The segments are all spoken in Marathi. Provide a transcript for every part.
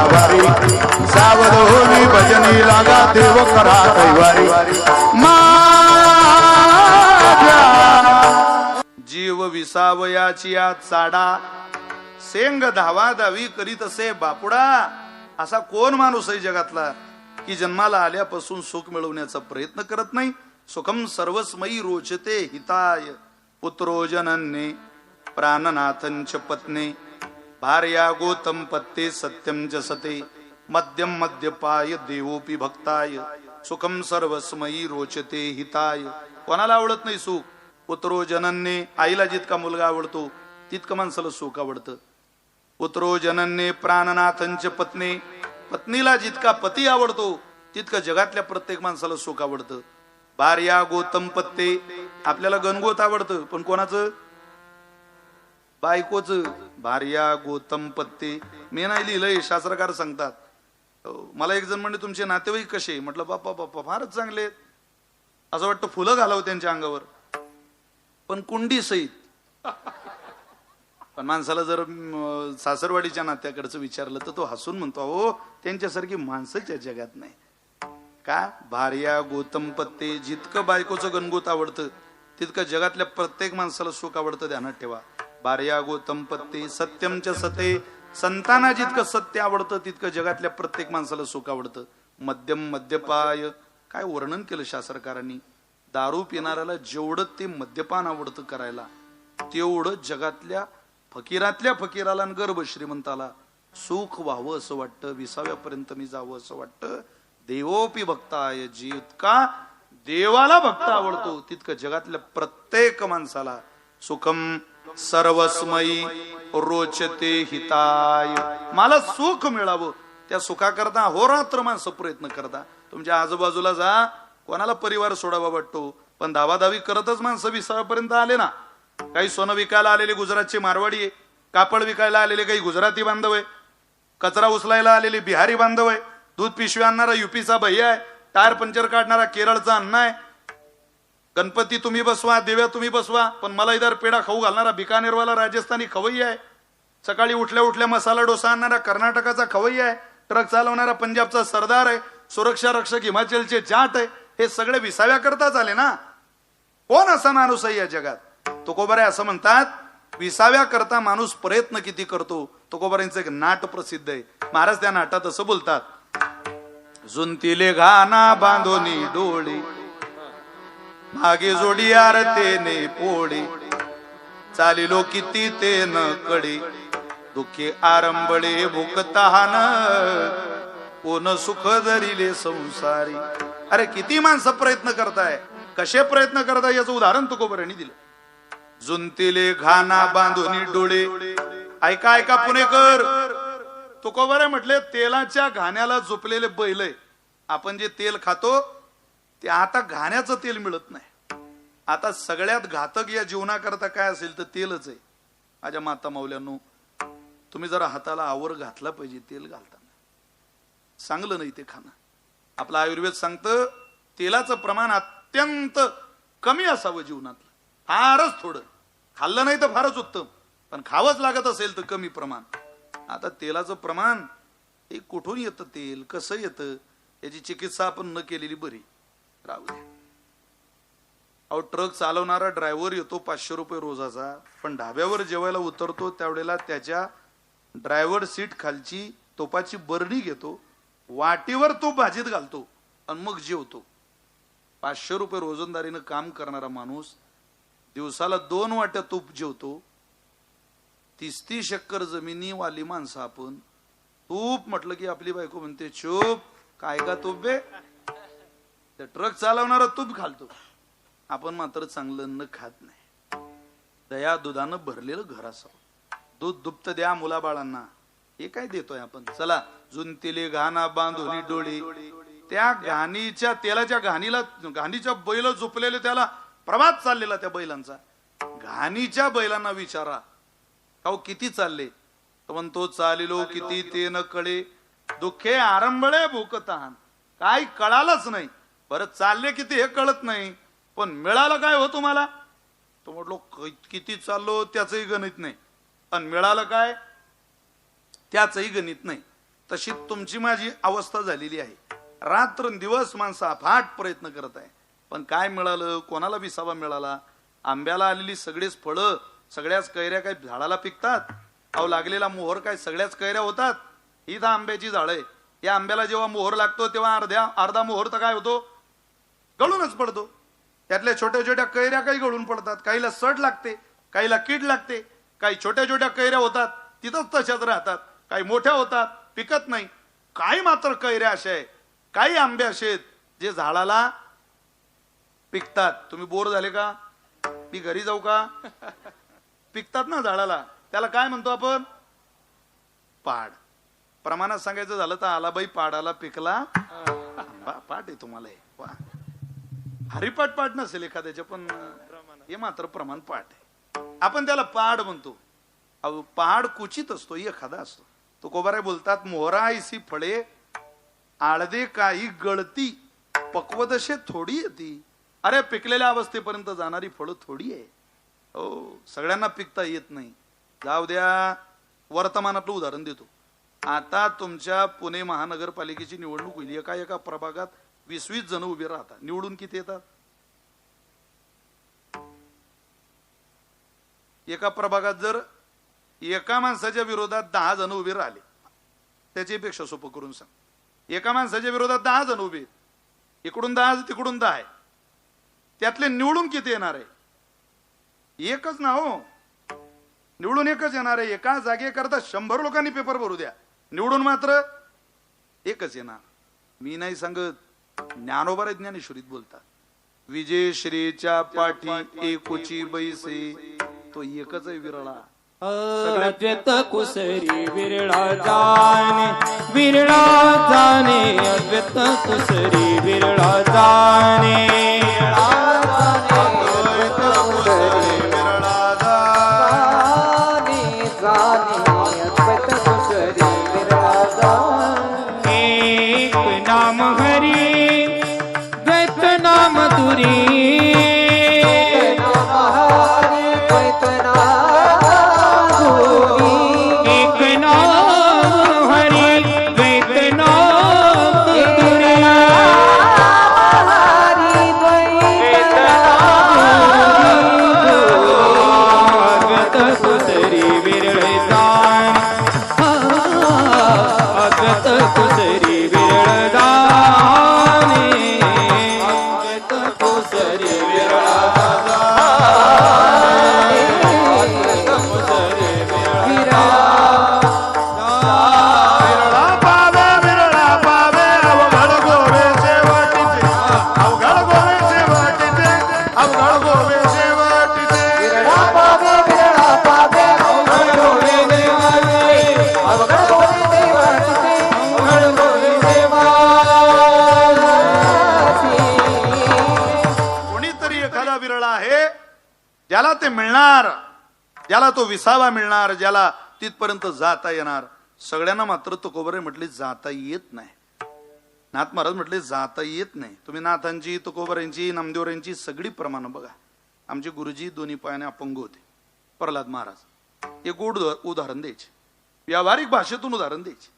वारी सावध होनी भजनी लागा देव करा कैवारी माझ्या जीव विसावयाची या चाडा सेंग धावा धावी करीत असे बापुडा. असा कोण माणूस आहे जगातला की जन्माला आल्यापासून सुख मिळवण्याचा प्रयत्न करत नाही. सुखम सर्वस्मयी रोचते हिताय पुत्रो जनन्ये प्राणनाथंच पत्ने भार्या गोतम पत्ते सत्यम च सते मध्यम मध्यपाय देवोपी भक्ताय सुखम सर्वस्मयी रोचते हिताय. कोणाला आवडत नाही सुख? पुत्रो जनन्ये, आईला जितका मुलगा आवडतो तितकं माणसाला सुख आवडतं. पुत्रो जनन्ये प्राणनाथंच पत्ने, पत्नीला जितका पती आवडतो तितकं जगातल्या प्रत्येक माणसाला सुख आवडतं. भार्या गोतम पत्ते, आपल्याला गणगोत आवडतं पण कोणाचं? बायकोच. भार्या गोतम पत्ते मी नाही लिहिलंय, शास्त्रकार सांगतात. मला एक जण म्हणजे तुमचे नातेवाईक कसे? म्हटलं बाप्पा बाप्पा फारच चांगले, असं वाटतं फुलं घालावं त्यांच्या अंगावर, पण कुंडी सहित. पण माणसाला जर सासरवाडीच्या नात्याकडचं विचारलं तर तो हसून म्हणतो हो त्यांच्यासारखी माणसंच या जगात नाही. का? भार्या गोतम पत्ते, जितकं बायकोचं गणगोत आवडतं तितकं जगातल्या प्रत्येक माणसाला सुख आवडतं, ध्यानात ठेवा. भार्या गोतम पत्ते सत्यमच्या सते, संतांना जितकं सत्य आवडतं तितकं जगातल्या प्रत्येक माणसाला सुख आवडतं. मध्यम मद्यपाय, काय वर्णन केलं शास्त्रकारांनी. दारू पिणाऱ्याला जेवढं ते मद्यपान आवडतं करायला तेवढं जगातल्या फकीरातल्या फकीराला आणि गर्भ श्रीमंताला सुख व्हावं असं वाटतं, विसाव्यापर्यंत मी जावं असं वाटतं. देवोपी भक्ताय, जितका देवाला भक्त आवडतो तितकं जगातल्या प्रत्येक माणसाला सुखम सर्वस्मयी रोचते हिताय. मला सुख मिळावं त्या सुखाकरता होरात्र माणसं प्रयत्न करता. तुमच्या आजूबाजूला जा, कोणाला परिवार सोडावा वाटतो पण धावाधावी करतच माणसं विसाव्यापर्यंत आले ना. काही सोनं विकायला आलेले गुजरातचे मारवाडी आहे, कापड विकायला आलेले काही गुजराती बांधव आहे, कचरा उचलायला आलेले बिहारी बांधव आहे, दूध पिशवी आणणारा युपीचा भैया आहे, टायर पंक्चर काढणारा केरळचा अण्णा आहे. गणपती तुम्ही बसवा, देव्या तुम्ही बसवा, पण मला इधर पेढा खाऊ घालणारा बिकानेरवाला राजस्थानी खवई आहे. सकाळी उठल्या उठल्या मसाला डोसा आणणारा कर्नाटकाचा खवई आहे. ट्रक चालवणारा पंजाबचा सरदार आहे. सुरक्षा रक्षक हिमाचलचे जाट आहे. हे सगळे विसाव्या करताच आले ना. कोण असा माणूस आहे या जगात? तुकोबारे असं म्हणतात, विसाव्या करता माणूस प्रयत्न किती करतो. तुकोबारांचं एक नाट प्रसिद्ध आहे. महाराज त्या नाटात असं बोलतात, जुंतीले घाना बांधोनी डोळे मागे जोडी आरतेने पोळे चालिलो किती ते न कडे दुःखे आरंबळे भुकताहान कोण सुख धरिले संसारी. अरे किती माणसं प्रयत्न करताय, कसे प्रयत्न करताय याचं उदाहरण तुकोबारांनी दिलं. जुंतीले घाना बांधोनी डोळे. ऐका ऐका पुणेकर, तुकोबारे म्हटले तेलाच्या घाण्याला झोपलेले बैल आहे. आपण जे तेल खातो ते आता घाण्याचं तेल मिळत नाही. आता सगळ्यात घातक या जीवनाकरता काय असेल तर तेलच आहे. माझ्या माता मौल्यांनो, तुम्ही जरा हाताला आवर घातला पाहिजे तेल घालताना. चांगलं नाही ते खाणं. आपलं आयुर्वेद सांगतं तेलाचं प्रमाण अत्यंत कमी असावं जीवनातलं, फारच थोडं. खाल्लं नाही तर फारच उत्तम, पण खावंच लागत असेल तर कमी प्रमाण. आता तेलाचं प्रमाण हे कुठून येतं, तेल कसं येतं याची चिकित्सा आपण न केलेली बरी. राहू द्या. अहो, ट्रक चालवणारा ड्रायव्हर येतो 500 रुपये रोजाचा, पण ढाब्यावर जेवायला उतरतो त्यावेळेला त्याच्या ड्रायव्हर सीट खालची तोपाची बरणी घेतो, वाटीवर तूप भाजीत घालतो आणि मग जेवतो. 500 रुपये रोजंदारीनं काम करणारा माणूस दिवसाला 2 वाट्या तूप जेवतो. 30 शक्कर जमिनी वाली माणसं आपण. तूप म्हटलं की आपली बायको म्हणते चूप, काय का तूप बे. त्या ट्रक चालवणारा तूप घालतो, आपण मात्र चांगलं अन्न खात नाही. दया दुधानं भरलेलं घर असावं. दूध दुप्त द्या मुलाबाळांना. हे काय देतोय आपण? चला, जुंतीले घाना बांधोनी डोळे. त्या घाणीच्या तेलाच्या घाणीच्या बैल झोपलेले, त्याला प्रवाद चाललेला त्या बैलांचा. घाणीच्या बैलांना विचारा का किती चालले, तो म्हणतो चालिलो किती ते न कळे दुःखे आरंबळे भूकतान. काय कळालंच नाही. बरं चालले किती हे कळत नाही, पण मिळालं काय हो तुम्हाला? तो म्हटलो किती चाललो त्याचंही गणित नाही, आणि मिळालं काय त्याचंही गणित नाही. तशी तुमची माझी अवस्था झालेली आहे. रात्रंदिवस माणसं अफाट प्रयत्न करत आहे, पण काय मिळालं? कोणाला विसावा मिळाला? आंब्याला आलेली सगळीच फळं, सगळ्याच कैऱ्या काय झाडाला पिकतात? अहो लागलेला मोहर काय सगळ्याच कैऱ्या होतात? ही तर आंब्याची झाड आहे. या आंब्याला जेव्हा मोहर लागतो तेव्हा अर्धा मोहर तर काय होतो? गळूनच पडतो. त्यातल्या छोट्या छोट्या कैऱ्या काही गळून पडतात, काहीला सड लागते, काहीला कीड लागते. काही छोट्या छोट्या कैऱ्या होतात तिथंच तशाच राहतात, काही मोठ्या होतात पिकत नाही. काही मात्र कैऱ्या अशा आहे, काही आंबे असे आहेत जे झाडाला पिकतात. तुम्ही बोर झाले का? मी घरी जाऊ का? पिकतात ना झाडाला. त्याला काय म्हणतो आपण? पाड. प्रमाणात सांगायचं झालं तर आलाबाई पाडाला पिकला पाठ आहे तुम्हाला. हरिपाठ पाठ नसेल एखाद्याचे, पण हे मात्र प्रमाण पाठ आहे. आपण त्याला पाड म्हणतो. अहो पहाड कुचित असतो, एखादा असतो. तो कोबारे बोलतात, मोहरा ऐसी फळे आळदे काही गळती, पक्वदशे थोडी येती. अरे पिकलेल्या अवस्थेपर्यंत जाणारी फळं थोडी आहे. हो, सगळ्यांना पिकता येत नाही. जाऊ द्या, वर्तमानातलं उदाहरण देतो. आता तुमच्या पुणे महानगरपालिकेची निवडणूक होईल. एका प्रभागात 20-20 जण उभे राहतात. निवडून किती येतात? एका प्रभागात जर एका माणसाच्या विरोधात 10 जण उभे राहिले, त्याच्यापेक्षा सोपं करून सांग. एका माणसाच्या विरोधात 10 जण उभे, इकडून 10 तिकडून 10 आहे. त्यातले निवडून किती येणार आहे? एकच ना हो, निवडून एकच येणार आहे. एका जागेकरता 100 लोकांनी पेपर भरू द्या, निवडून मात्र एकच येणार. मी नाही सांगत, ज्ञानोबा ज्ञानेश्वरीत बोलतात, विजयश्रीच्या पाठी एकुची बैसे, तो एकच आहे विरळा. अद्वैत कुसरी विरळा जाने, विरळा जाने, अद्वैत कुसरी विरळा जाने, एक नाम हरि द्वैत नाम दुरी, ज्याला ते मिळणार, ज्याला तो विसावा मिळणार, ज्याला तिथपर्यंत जाता येणार. सगळ्यांना मात्र तुकोबरे म्हटले जाता येत नाही. नाथ महाराज म्हटले जाता येत नाही. तुम्ही नाथांची, तुकोबऱ्यांची, नामदेवरांची सगळी प्रमाणं बघा. आमचे गुरुजी दोन्ही पायाने अपंग होते, प्रल्हाद महाराज. एक गोड उदाहरण द्यायचे, व्यावहारिक भाषेतून उदाहरण द्यायचे,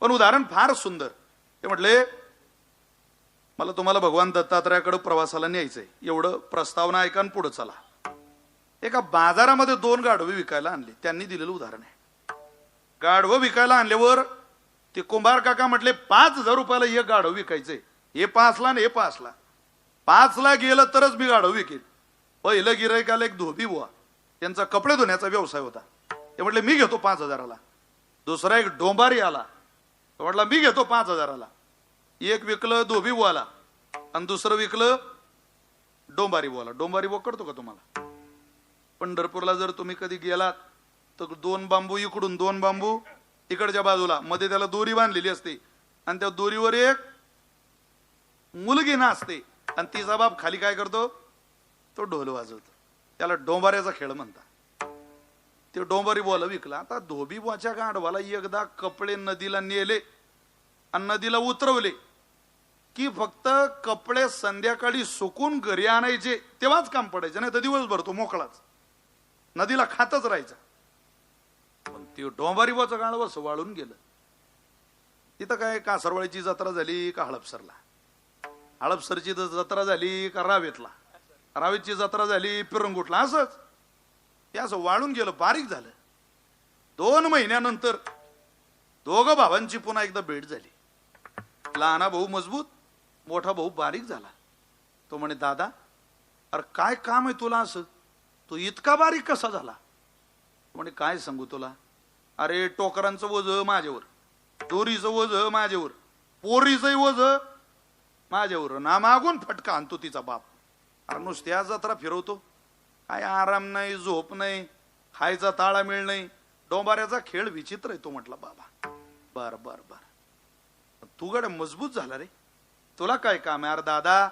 पण उदाहरण फार सुंदर. ते म्हटले, मला तुम्हाला भगवान दत्तात्रयाकडे प्रवासाला न्यायचंय, एवढं प्रस्तावना ऐका आणि पुढे चला. एका बाजारामध्ये 2 गाढवे विकायला आणले. त्यांनी दिलेलं उदाहरण आहे. गाढवं विकायला आणल्यावर ते कुंभार काका म्हटले 5,000 रुपयाला एक गाढव विकायचंय. हे 5ला आणि हे 5ला. 5ला गेलं तरच मी गाढव विकेल. पहिलं गिरायकाला एक धोबी बुवा, त्यांचा कपडे धुण्याचा व्यवसाय होता. ते म्हटले मी घेतो 5,000ला. दुसरा एक डोंबारी आला, तो म्हटला मी घेतो 5,000ला. एक विकलं धोबी बुवाला आणि दुसरं विकलं डोंबारी बुवाला. डोंबारी बुवा करतो का तुम्हाला? पंढरपूरला जर तुम्ही कधी गेलात तर 2 बांबू इकडून, 2 बांबू इकडच्या बाजूला, मध्ये त्याला दोरी बांधलेली असते आणि त्या दोरीवर एक मुलगी नाचते आणि तिचा बाप खाली काय करतो? तो ढोल वाजवतो. त्याला डोंबाऱ्याचा खेळ म्हणतात. ते डोंबारी बुवाला विकला. आता धोबी बुवाच्या गाढवाला एकदा कपडे नदीला नेले आणि नदीला उतरवले की फक्त कपडे संध्याकाळी सुकून घरी आणायचे, तेव्हाच काम पडायचं, नाही तर दिवसभर तो मोकळाच नदीला खातच राहायचा. पण ते डोंबारी बुवाचं गाढव असं वाळून गेलं. तिथं काय कासरवाडीची जत्रा झाली का हळपसरला, हळपसरची जत्रा झाली का रावेतला, रावेतची जत्रा झाली पिरंगुटला, असंच हे असं वाळून गेलं, बारीक झालं. 2 महिन्यानंतर दोघं भावांची पुन्हा एकदा भेट झाली. लहाना भाऊ मजबूत, मोठा भाऊ बारीक झाला. तो म्हणे दादा अरे काय काम आहे तुला, असं तू इतका बारीक कसा झाला. म्हणे काय सांगू तुला, अरे टोकरांचं वज माझ्यावर, दोरीचं वज माझ्यावर, पोरीचं वज माझ्यावर, ना मागून फटका आणतो तिचा बाप. अरे नुसत्या जत्रा फिरवतो, काय आराम नाही, झोप नाही, खायचा ताळामेळ नाही, डोंबाऱ्याचा खेळ विचित्र आहे. तो म्हटला बाबा बर बर बर, तू गड्या मजबूत झाला रे, तुला काय काम आहे. अरे दादा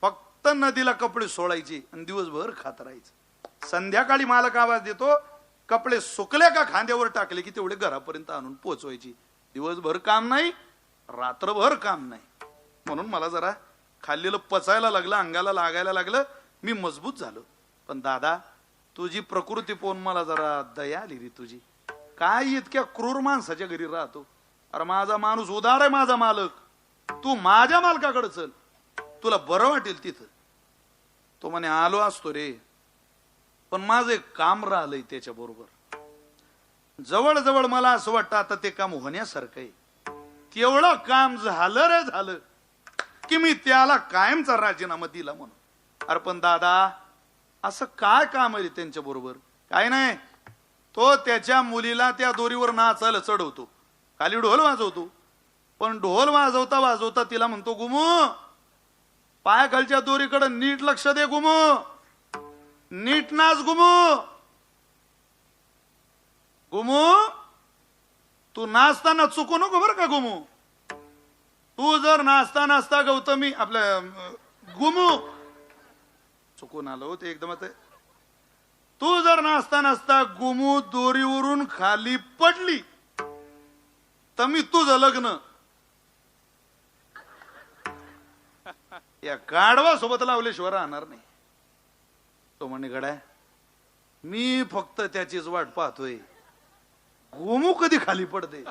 फक्त नदीला कपडे सोडायचे आणि दिवसभर खात राहायचं. संध्याकाळी मालक आवाज देतो, कपडे सुकले का खांद्यावर टाकले की तेवढे घरापर्यंत आणून पोचवायची. दिवसभर काम नाही, रात्रभर काम नाही. म्हणून मला जरा खाल्लेलं पचायला लागलं, अंगाला लागायला लागलं, मी मजबूत झालो. पण दादा तुझी प्रकृती पाहून मला जरा दया आली रे तुझी. काय इतक्या क्रूर माणसाच्या घरी राहतो. अरे माझा माणूस उदार आहे, माझा मालक, तू माझ्या मालकाकडे चल, तुला बरं वाटेल तिथं. तो म्हणे आलो असतो रे, पण माझं एक काम राहिलंय त्याच्या बरोबर. जवळजवळ मला असं वाटतं आता ते काम होण्यासारखं आहे. तेवढं काम झालं रे झालं की मी त्याला कायमचा राजीनामा दिला म्हणून. अरे पण दादा असं काय काम आहे त्यांच्या बरोबर. काय नाही, तो त्याच्या मुलीला त्या दोरीवर नाचायला चढवतो, खाली ढोल वाजवतो, पण ढोल वाजवता वाजवता तिला म्हणतो गुमू पायाखालच्या दोरीकडे नीट लक्ष दे गुमू, नीट नाच गुमू. गुमू तू नाचताना चुकू नको बरं का गुमू. तू जर नाचता नाचता गौतमी आपल्या गुमू चुकून आलो ते एकदम. तू जर नाचता नाचता गुमू दोरीवरून खाली पडली तर मी तुझं लग्न या गाढवा सोबत लावल्याशिवाय राहणार नाही. तो म्हणे गड्या मी फक्त त्याचीच वाट पाहतोय, गुमू कधी खाली पडते.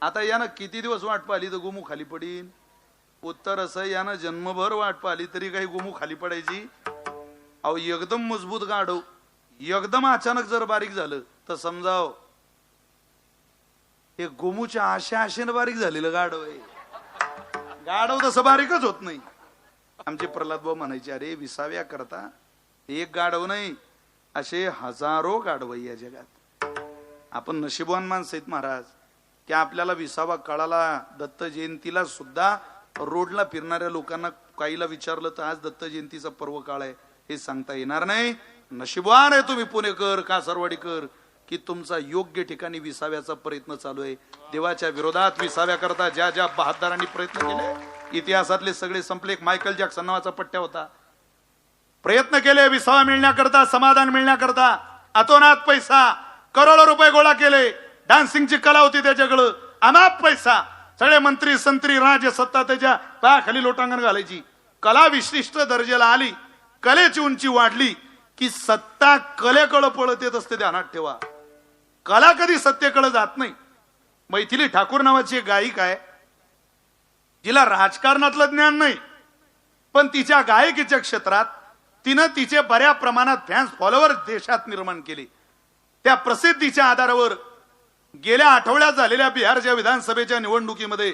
आता यानं किती दिवस वाट पाहिली तर गुमू खाली पडीन. उत्तर असं, यानं जन्मभर वाट पाहिली तरी काही गुमू खाली पडायची. अहो एकदम मजबूत गाढव एकदम अचानक जर बारीक झालं तर समजाव हे गुमूच्या आशेनं बारीक झालेलं गाढव आहे. गाढव तसं बारीकच होत नाही. आमचे प्रल्हाद भाऊ म्हणायचे अरे विसाव्या करता एक गाढव नाही, असे हजारो गाढव या जगात. आपण नशिबवान माणसं आहेत महाराज की आपल्याला विसावा कळाला. दत्त जयंतीला सुद्धा रोडला फिरणाऱ्या लोकांना काहीला विचारलं तर आज दत्त जयंतीचा पर्व काळ आहे हे सांगता येणार नाही. नशिबवान आहे तुम्ही पुणेकर कासरवाडीकर की तुमचा योग्य ठिकाणी विसाव्याचा प्रयत्न चालू आहे. देवाच्या विरोधात विसाव्या करता ज्या ज्या बहादरांनी प्रयत्न केले इतिहासातले सगळे संपले. एक मायकल जॅक्सन नावाचा पट्ट्या होता, प्रयत्न केले विसावा मिळण्याकरता, समाधान मिळण्याकरता, अतोनात पैसा, करोडो रुपये गोळा केले. डान्सिंगची कला होती त्याच्याकडं, अनाप पैसा, सगळे मंत्री संत्री राज सत्ता त्याच्या पायाखाली लोटांगण घालायची. कला विशिष्ट दर्जाला आली, कलेची उंची वाढली की सत्ता कलेकडे पळत येत असते. ध्यानात ठेवा, कला कधी सत्तेकडे जात नाही. मैथिली ठाकूर नावाची एक गायिक आहे, जिला राजकारणातलं ज्ञान नाही, पण तिच्या गायकीच्या क्षेत्रात तिनं तिचे बऱ्या प्रमाणात फॅन्स फॉलोअर देशात निर्माण केले. त्या प्रसिद्धीच्या आधारावर गेल्या आठवड्यात झालेल्या बिहारच्या विधानसभेच्या निवडणुकीमध्ये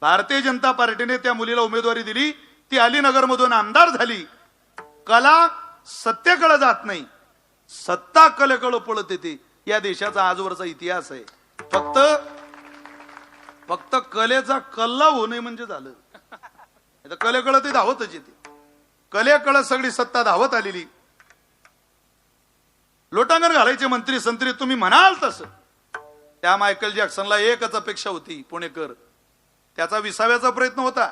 भारतीय जनता पार्टीने त्या मुलीला उमेदवारी दिली. ती अलीनगरमधून आमदार झाली. कला सत्तेकडे जात नाही, सत्ता कलेकडे पळत येते. या देशाचा आजवरचा इतिहास आहे. फक्त कलेचा कल्ला होणे म्हणजे झालं. कलेकडे ते धावतच येते. कलेकडे सगळी सत्ता धावत आलेली. लोटांगण घालायचे मंत्री संत्री तुम्ही म्हणाल तसं. त्या मायकल जॅक्सनला एकच अपेक्षा होती पुणेकर, त्याचा विसाव्याचा प्रयत्न होता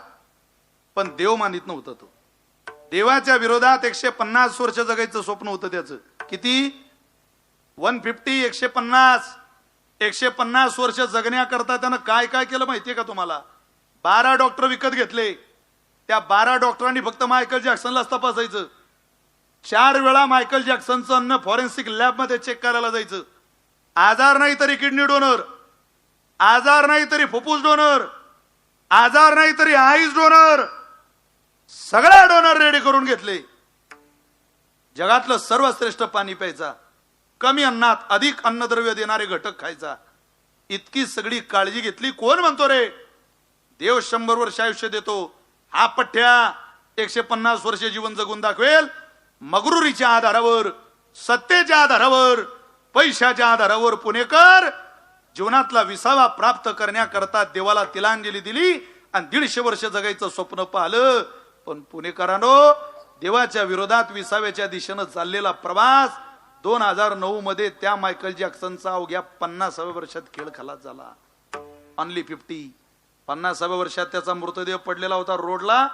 पण देव मानित नव्हता. तो देवाच्या विरोधात 150 वर्ष जगायचं स्वप्न होतं त्याचं. किती 150 150 वर्ष जगण्याकरता त्यानं काय काय केलं माहितीये का तुम्हाला. 12 डॉक्टर विकत घेतले. त्या 12 डॉक्टरांनी फक्त मायकल जॅक्सनलाच तपासायचं. 4 वेळा मायकल जॅक्सनचं अन्न फॉरेन्सिक लॅब मध्ये चेक करायला जायचं. आजार नाही तरी किडनी डोनर, आजार नाही तरी फुफ्फुस डोनर, आजार नाही तरी आईस डोनर, सगळ्या डोनर रेडी करून घेतले. जगातलं सर्वश्रेष्ठ पाणी प्यायचा, कमी अन्नात अधिक अन्नद्रव्य देणारे घटक खायचा, इतकी सगळी काळजी घेतली. कोण म्हणतो रे देव 100 वर्ष आयुष्य देतो, हा पठ्ठ्या 150 वर्ष जीवन जगून दाखवेल. मगरुरीच्या आधारावर, सत्तेच्या आधारावर, पैशाच्या आधारावर पुणेकर जीवनातला विसावा प्राप्त करण्याकरता देवाला तिलांजली दिली आणि 150 वर्ष जगायचं स्वप्न पाहिलं. पण पुणेकरांनो, देवाच्या विरोधात विसाव्याच्या दिशेनं चाललेला प्रवास 2009 मध्ये त्या मायकल जॅक्सनचा अवघ्या 50व्या वर्षात खेळ खलास झाला. ऑनली 50. 50व्या वर्षात त्याचा मृतदेह पडलेला होता रोडला.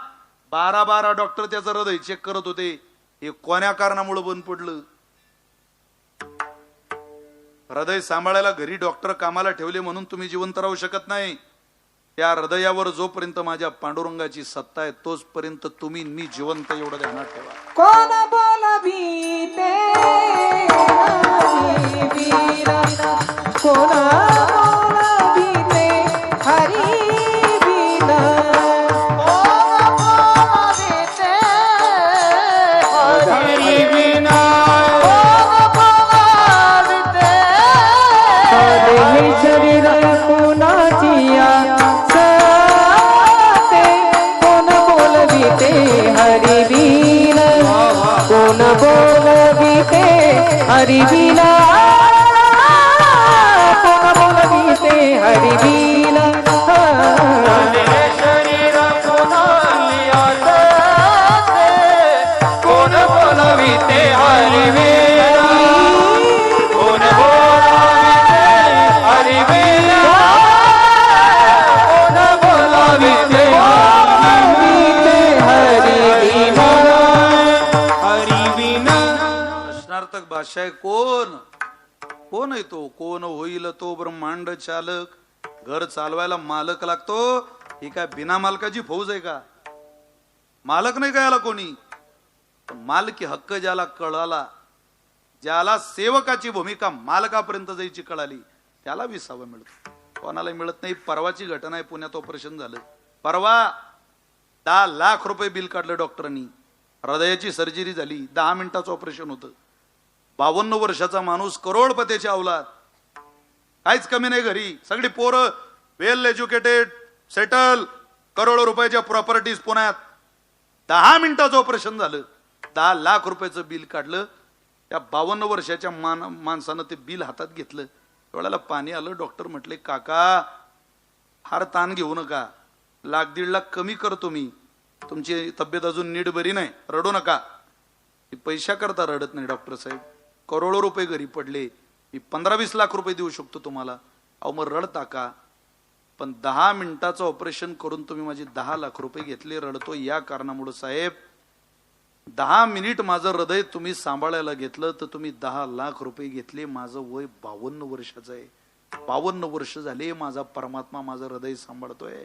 12 डॉक्टर त्याचं हृदय चेक करत होते. हे कोण्या कारणामुळे बंद पडलं? हृदय सांभाळायला घरी डॉक्टर कामाला ठेवले म्हणून तुम्ही जिवंत राहू शकत नाही. त्या हृदयावर जोपर्यंत माझ्या पांडुरंगाची सत्ता आहे तोचपर्यंत तुम्ही मी जिवंत, एवढं ध्यानात ठेवा. कोण बोलवी ते हरिवीरा, कोण बोलवी ते हरिवीरा, कोण बोलवी ते हरिवीरा, कोण बोलवी ते हरि शरीर कुणाचिया सते, कोण बोलवी ते हरिवीर, कोण बोलवी ते हरिवीरा, कोण बोलवी ते हरिवीरा, शरीर कुणाचिया सते, कोण बोलवी ते हरिवीरा, कोण बोलवी ते हरिवीरा, कोण बोलवी ते हरिवीरा, हरिवीरा. प्रश्नार्थक भाषा आहे. कोण कोण आहे तो? कोण होईल तो ब्रह्मांड चालक. घर चालवायला मालक लागतो. ही काय बिना मालकाची फौज आहे का? मालक नाही का याला कोणी? मालकी हक्क ज्याला कळाला, ज्याला सेवकाची भूमिका मालकापर्यंत जायची कळाली, त्याला विसावा मिळतो. कोणाला मिळत नाही. परवाची घटना आहे. पुण्यात ऑपरेशन झालं. परवा 10 लाख रुपये बिल काढलं डॉक्टरांनी. हृदयाची सर्जरी झाली. 10 मिनिटाचं ऑपरेशन होतं. 52 वर्षाचा माणूस, करोडपतीची औलाद, काहीच कमी नाही घरी. सगळी पोरं वेल एज्युकेटेड, सेटल, करोडो रुपयाच्या प्रॉपर्टीज पुण्यात. 10 मिनिटाचं ऑपरेशन झालं. 10 लाख रुपयाचं बिल काढलं. त्या 52 वर्षाच्या माणसानं ते बिल हातात घेतलं. डोळ्याला पाणी आलं. डॉक्टर म्हटले, काका फार ताण घेऊ नका, 1.5 लाख कमी करतो मी, तुमची तब्येत अजून नीट बरी नाही, रडू नका. पैशा करता रडत नाही डॉक्टर साहेब, करोडो रुपये घरी पडले, मी 15-20 लाख रुपये देऊ शकतो तुम्हाला. अहो मग रडता का? पण 10 मिनिटाचं ऑपरेशन करून तुम्ही माझे 10 लाख रुपये घेतले. रडतो या कारणामुळे साहेब, 10 मिनिट माझं हृदय तुम्ही सांभाळायला घेतलं तर तुम्ही 10 लाख रुपये घेतले. माझं वय 52 वर्षाचं आहे. 52 वर्ष झाले माझा परमात्मा माझं हृदय सांभाळतोय,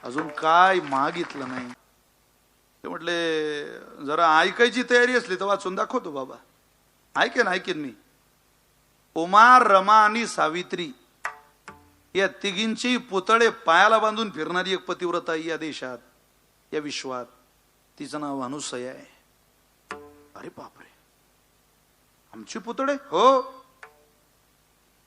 अजून काय मागितलं नाही. ते म्हटले, जरा ऐकायची तयारी असली तर वाचून दाखवतो बाबा. ऐकेन मी. उमा, रमा आणि सावित्री या तिघींची पुतळे पायाला बांधून फिरणारी एक पतिव्रता या देशात, या विश्वात, तिचं नाव अनुसया आहे. अरे बापरे, आमची पुतळे? हो,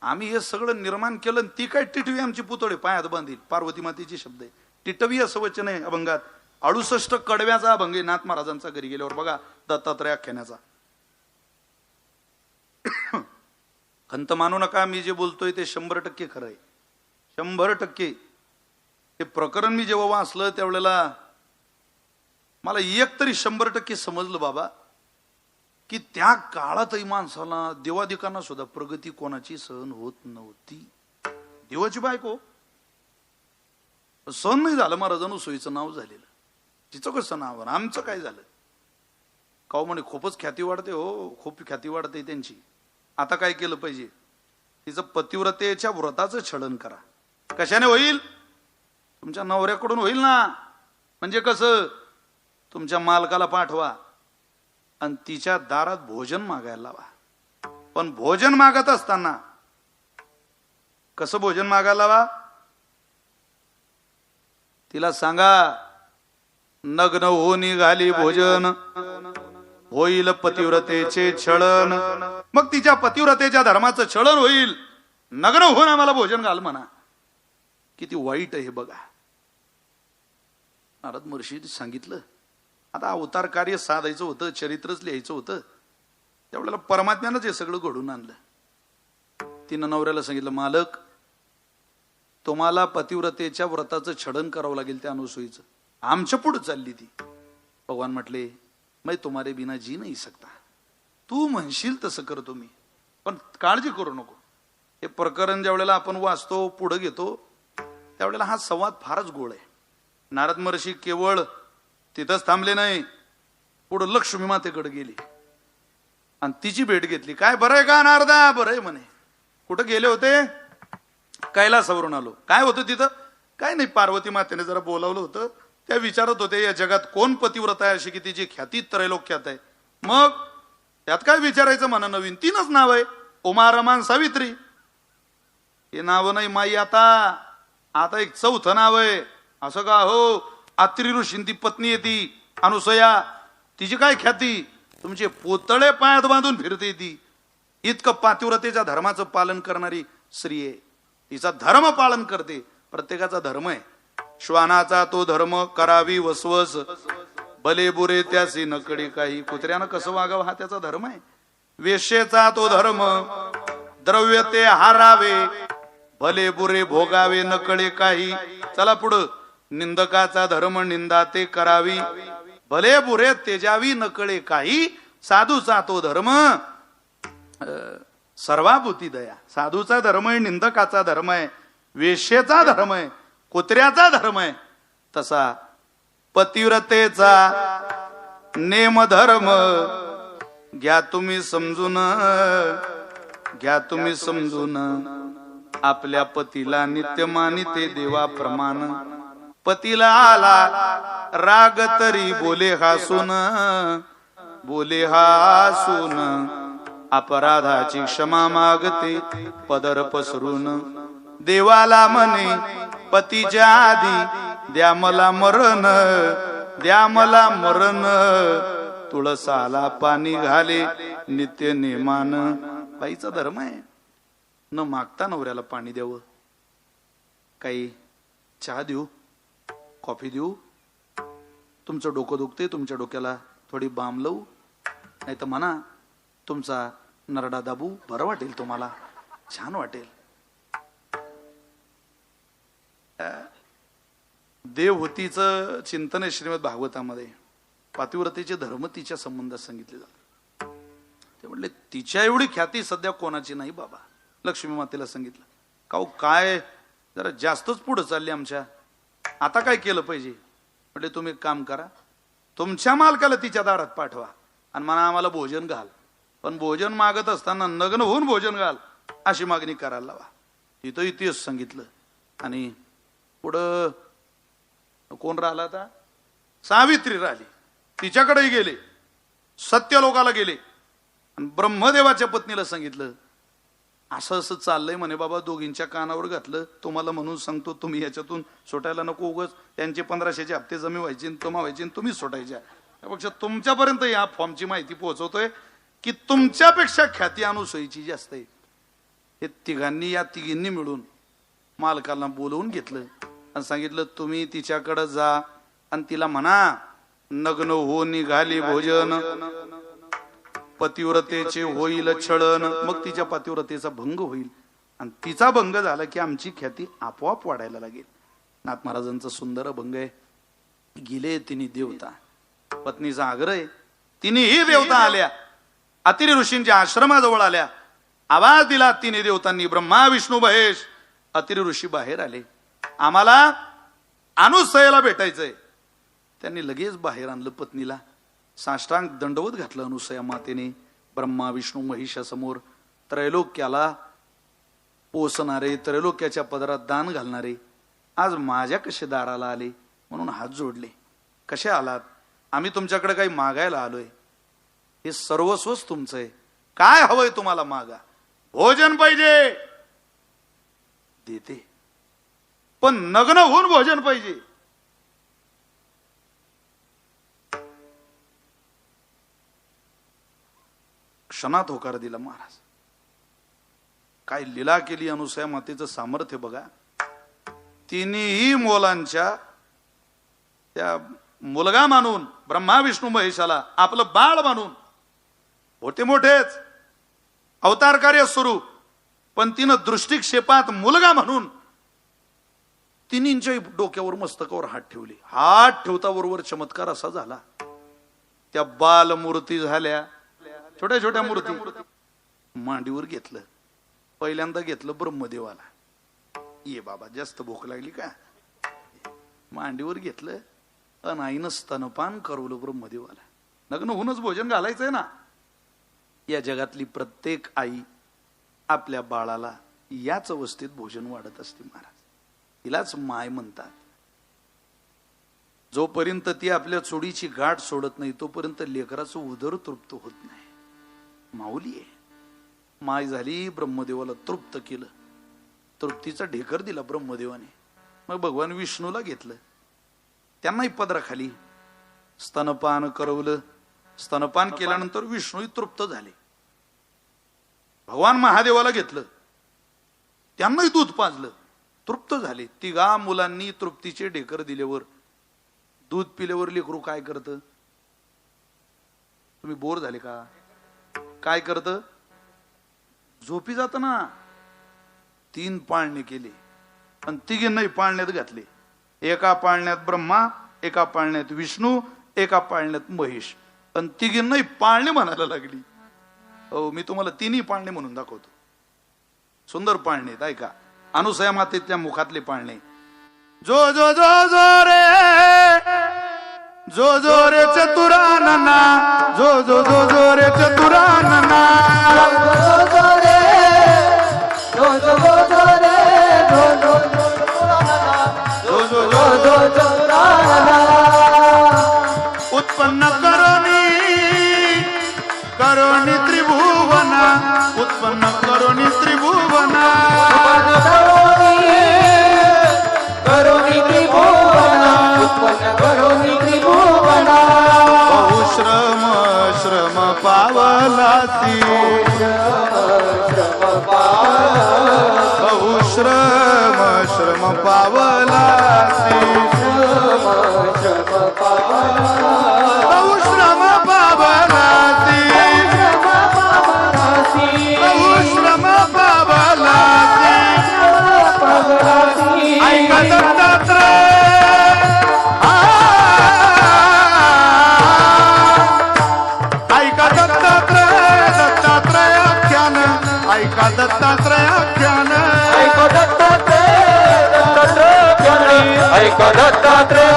आम्ही हे सगळं निर्माण केलं. ती काय टिटवी आमची पुतळे पायात बांधील? पार्वती मातेचे शब्द आहे. टिटवी असं वचन आहे अभंगात. 68 कडव्याचा अभंग आहे नाथ महाराजांचा घरी गेल्यावर, बघा दत्तात्रय आख्यानाचा. खंत मानू नका, मी जे बोलतोय ते 100% खरं आहे. 100%. ते प्रकरण मी जेव्हा वाचलं त्यावेळेला मला एक तरी 100% समजलं बाबा, की त्या काळातही माणसाला, देवादिकांना सुद्धा प्रगती कोणाची सहन होत नव्हती. देवाची बायको सहन नाही झालं. महाराजांनो सोयीचं नाव झालेलं. तिचं कसं नाव? आमचं काय झालं? काव म्हणे खूपच ख्याती वाढते. हो, खूप ख्याती वाढते त्यांची. आता काय केलं पाहिजे? तिचं पतिव्रतेच्या व्रताचं छळन करा. कशाने होईल? तुमच्या नवऱ्याकडून होईल ना. म्हणजे कसं? तुमच्या मालकाला पाठवा आणि तिच्या दारात भोजन मागायला लावा. पण भोजन मागत असताना कसं भोजन मागायला लावा? तिला सांगा नग्न हो निघाली भोजन होईल पतिव्रतेचे छळन. मग तिच्या पतिव्रतेच्या धर्माचं छळन होईल. नग्न होऊन आम्हाला भोजन घाल म्हणा. किती वाईट आहे हे बघा. नारद महर्षींनी सांगितलं. आता अवतार कार्य साधायचं होतं, चरित्रच लिहायचं होतं. त्यावेळेला परमात्म्यानंच हे सगळं घडून आणलं. तिनं नवऱ्याला सांगितलं, मालक तुम्हाला पतिव्रतेच्या व्रताचं छडन करावं लागेल त्या अनुसूईचं. आमच्या पुढे चालली ती. भगवान म्हटले, मैं तुम्हारे बिना जी नाही सकता. तू म्हणशील तसं करतो मी, पण काळजी करू नको. हे प्रकरण ज्या वेळेला आपण वाचतो, पुढे घेतो, त्यावेळेला हा संवाद फारच गोड आहे. नारद महर्षी केवळ तिथंच थांबले नाही, पुढे लक्ष्मी मातेकडे गेली आणि तिची भेट घेतली. काय बरं आहे का नारदा? बरं आहे म्हणे. कुठं गेले होते? कैलासावरून आलो. काय होतं तिथं? काय नाही, पार्वती मातेने जरा बोलावलं होतं. त्या विचारत होते या जगात कोण पतिव्रत आहे अशी की तिची ख्याती त्रैलोक्यात आहे. मग त्यात काय विचारायचं म्हणा, नवीन 3च नाव आहे, उमा रमान सावित्री. हे नाव नाही माई, आता एक 4थं नाव आहे. असं का हो? अत्रि ऋषींची पत्नी आहे ती अनुसया. तिची काय ख्याती? तुमचे पोतळे पायात बांधून फिरते ती. इतकं पातिव्रतेच्या धर्माचं पालन करणारी स्त्री आहे. तिचा धर्म पालन करते. प्रत्येकाचा धर्म आहे. श्वानाचा तो धर्म करावी वसवस, भले बुरे त्यासी नकडी काही. कुत्र्यानं कसं वागावं हा त्याचा धर्म आहे. वेश्येचा तो धर्म द्रव्य ते हारावे, भले बुरे भोगावे नकळे काही. चला पुढं. निंदकाचा धर्म निंदा ते करावी, भले बुरे तेजावी नकळे काही. साधूचा तो धर्म सर्वाभूती दया. साधूचा धर्म आहे, निंदकाचा धर्म आहे, वेश्येचा धर्म आहे, कुत्र्याचा धर्म आहे. तसा पतिव्रतेचा नेम धर्म घ्या तुम्ही समजून, घ्या तुम्ही समजून. आपल्या पतीला नित्य मानिते देवाप्रमाण. पतीला आला राग तरी बोले हसून, बोले हसून. अपराधाची क्षमा मागते पदर पसरून. देवाला म्हणे पतीच्या आधी द्या मला मरण, द्या मला मरण. तुळसाला पाणी घाले नित्य नेमान. बाईचा धर्म आहे न मागता नवऱ्याला पाणी द्यावं. काही चहा देऊ, कॉफी देऊ, तुमचं डोकं दुखते तुमच्या डोक्याला थोडी बाम लावू, नाही तर म्हणा तुमचा नरडा दाबू, बरं वाटेल तुम्हाला, छान वाटेल. देवहूतीचं चिंतन आहे श्रीमद भागवतामध्ये. पातिव्रतेचे धर्म तिच्या संबंधात सांगितले जातात. ते म्हटले तिच्या एवढी ख्याती सध्या कोणाची नाही बाबा. लक्ष्मी मातेला सांगितलं, का काय जरा जास्तच पुढे चालली आमच्या, आता काय केलं पाहिजे? म्हटले तुम्ही एक काम करा, तुमच्या मालकाला तिच्या दारात पाठवा आणि म्हणा आम्हाला भोजन घाल, पण भोजन मागत असताना नग्न होऊन भोजन घाल अशी मागणी करायला लावा. तिथं इतिहास सांगितलं. आणि पुढं कोण राहिला आता? सावित्री राहिली. तिच्याकडे गेले, सत्यलोकाला गेले आणि ब्रह्मदेवाच्या पत्नीला सांगितलं असं असं चाललंय म्हणे बाबा. दोघींच्या कानावर घातलं. तुम्हाला म्हणून सांगतो तुम्ही याच्यातून सुटायला नको. उगाच त्यांचे 1500चे हप्ते जमी व्हायचे, तमा व्हायचे, तुम्हीच सुटायच्या. त्यापेक्षा तुमच्यापर्यंत या फॉर्मची माहिती पोहोचवतोय की तुमच्यापेक्षा ख्याती अनुसयीची जास्त आहे. हे तिघांनी या तिघींनी मिळून मालकाला बोलवून घेतलं आणि सांगितलं तुम्ही तिच्याकडे जा आणि तिला म्हणा नग्न हो निघाली भोजन, पतिव्रतेचे होईल छळन. मग तिच्या पतिव्रतेचा भंग होईल आणि तिचा भंग झाला की आमची ख्याती आपोआप वाढायला लागेल. नाथ महाराजांचा सुंदर भंग आहे. गेले तिन्ही देवता, पत्नीचा आग्रह आहे. तिन्ही देवता आल्या, अत्रि ऋषींच्या आश्रमाजवळ आल्या. आवाज दिला तिन्ही देवतांनी, ब्रह्मा विष्णू महेश. अत्रि ऋषी बाहेर आले, आम्हाला अनुसयाला भेटायचंय. त्यांनी लगेच बाहेर आणलं पत्नीला. साष्टांग दंडवत घातलं अनुसया मातेने ब्रह्मा विष्णू महिषासमोर. त्रैलोक्याला पोसणारे, त्रैलोक्याच्या पदरात दान घालणारे आज माझ्या कसे दाराला आले म्हणून हात जोडले. कसे आलात? आम्ही तुमच्याकडे काही मागायला आलोय. हे सर्वस्वच तुमचं आहे. काय हवंय तुम्हाला मागा. भोजन पाहिजे देते, पण नग्न होऊन भोजन पाहिजे क्षणात होकार दिला महाराज. काय लीला केली अनुसया मातेचं सामर्थ्य बघा. तिन्ही मोलांच्या त्या मुलगा मानून ब्रह्मा विष्णू महेशाला आपलं बाळ मानून, मोठे मोठेच अवतार कार्य सुरू, पण तिनं दृष्टिक्षेपात मुलगा म्हणून तिन्हींच्या डोक्यावर मस्तकावर हात ठेवले. हात ठेवता बरोबर चमत्कार असा झाला. त्या बाल मूर्ती झाल्या, छोट्या छोट्या मूर्ती. मांडीवर घेतलं, पहिल्यांदा घेतलं ब्रह्मदेवाला. ये बाबा जास्त भूक लागली का? मांडीवर घेतलं अन आईनं स्तनपान करवलं ब्रह्मदेवाला. लग्न होऊनच भोजन घालायचंय ना. या जगातली प्रत्येक आई आपल्या बाळाला याच अवस्थेत भोजन वाढत असते महाराज. तिलाच माय म्हणतात. जोपर्यंत ती आपल्या चोडीची गाठ सोडत नाही तोपर्यंत लेकराचं उदर तृप्त होत नाही. माऊली आहे. माय झाली, ब्रह्मदेवाला तृप्त केलं, तृप्तीचा ढेकर दिला ब्रह्मदेवाने. मग भगवान विष्णूला घेतलं, त्यांनाही पदराखाली स्तनपान करवलं. स्तनपान केल्यानंतर विष्णूही तृप्त झाले. भगवान महादेवाला घेतलं, त्यांनाही दूध पाजलं, तृप्त झाले. तिघा मुलांनी तृप्तीचे ढेकर दिल्यावर, दूध पिल्यावर लेकरू काय करत? तुम्ही बोर झाले का? काय करत? झोपी जात ना. 3 पाळणे केले आणि तिघींनाही पाळण्यात घातले. एका पाळण्यात ब्रह्मा, एका पाळण्यात विष्णू, एका पाळण्यात महेश. आणि तिघींनाही पाळणे म्हणायला लागली. हो, मी तुम्हाला तिन्ही पाळणे म्हणून दाखवतो. सुंदर पाळणे आहेत, ऐका. अनुसया मातेच्या मुखातले पाळणे. जो जो जो जो रे, जो जो रे चतुरानना, जो जो जो जो रे चतुरानना, उत्पन्न करोनी त्रिभुवना, उत्पन्न करोनी त्रिभुवना, श्रम श्रम पावलासी, बहु श्रम श्रम पावलासी, बहु श्रम पावलासी, बहु श्रम पावलासी. ऐका दत्तात्रय, ऐका दत्तात्रय, दत्तात्रयाख्यान, ऐका दत्तात्रयाख्यान, ऐका दत्तात्रयाख्यान, ऐका दत्तात्रय,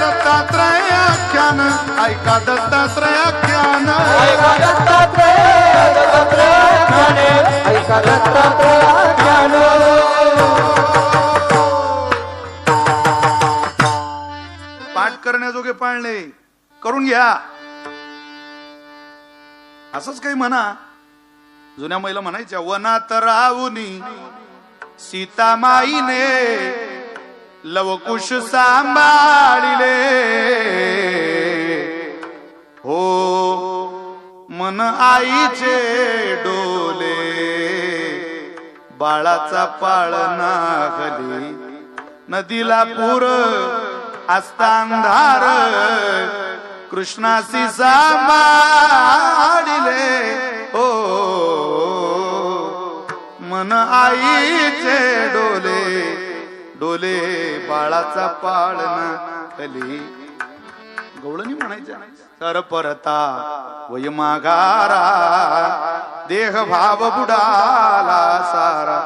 दत्तात्रयाख्यान, ऐका दत्तात्रयाख्यान, ऐका दत्तात्रयाख्यान, ऐका दत्तात्रयाख्यान. पाठ करण्याजोगे पाळणे करून घ्या. असंच काही म्हणा. जुन्या महिला म्हणायच्या, वनात राहुनी सीतामाईने लवकुश सांभाळिले, हो मन आईचे डोले, बाळाचा पाळणा खाली, नदीला पूर अस्तांधार, कृष्णासी सांभाळिले, हो मन आईचे डोले, डोले बाळाचा पाळणा खाली. गवळणी म्हणायच्या, तर परता वय माघारा, देह भाव बुडाला सारा,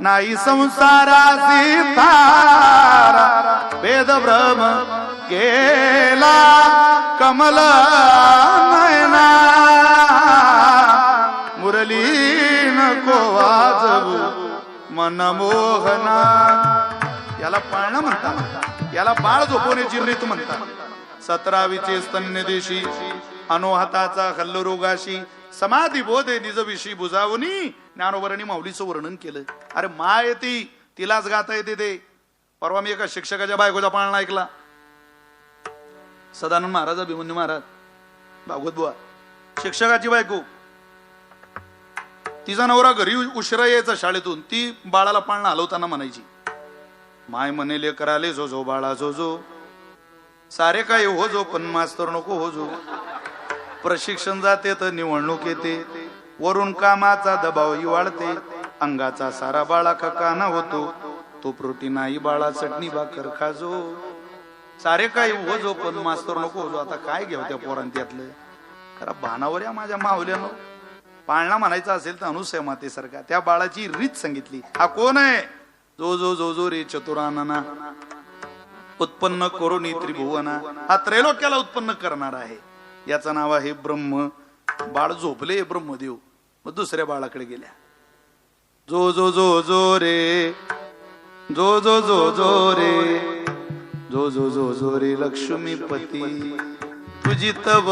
नाही संसारासी तारा, वेद भ्रम गेला कमल नयना, मुरली नको वाजवू मनमोहना. याला पाळणं म्हणतात, याला बाळ झोपवण्याची रीत म्हणतात. 17वीचे स्तन्य देशी, अनोहाताचा खल्लरोगाशी, समाधी बोधे निजविषयी बुजावणी, ज्ञानोबरणी माऊलीचं वर्णन केलं. अरे माय ती, तिलाच गाता येते ते. परवा मी एका शिक्षकाच्या बायकोचा पाळणा ऐकला. सदानंद महाराज, अभिमन्यू महाराज, भागवत बुवा, शिक्षकाची बायको, तिचा नवरा घरी उशिरा यायचा शाळेतून, ती बाळाला पाळणा हलवताना म्हणायची, माय म्हणे लेकराले जो जो बाळा जो जो, सारे काय हो जो पण मास्तर नको हो जो, प्रशिक्षण जाते तर निवडणूक येते, वरून कामाचा दबावही वाढते, अंगाचा सारा बाळा काना होतो, तो प्रोटीन आई बाळा चटणी भाकर खाजो, सारे काय हो जो पण मास्तर नको हो जो. आता काय घेऊ त्या पोरांत त्यातलं, खरा भानावर या माझ्या मावल्यानं. पाळणा म्हणायचा असेल तर अनुसया मातेसारखा त्या बाळाची रीत सांगितली. हा कोण आहे? जो जो जो जो रे चतुरानना, उत्पन्न करून त्रिभुवना, हा त्रैलोक्याला उत्पन्न करणार आहे, याचं नाव आहे ब्रह्म. बाळ झोपले ब्रह्मदेव, मग दुसऱ्या बाळाकडे गेल्या. जो जो जो जो रे, जो जो जो जो रे, जो जो जो जो रे लक्ष्मीपती, तुझी तव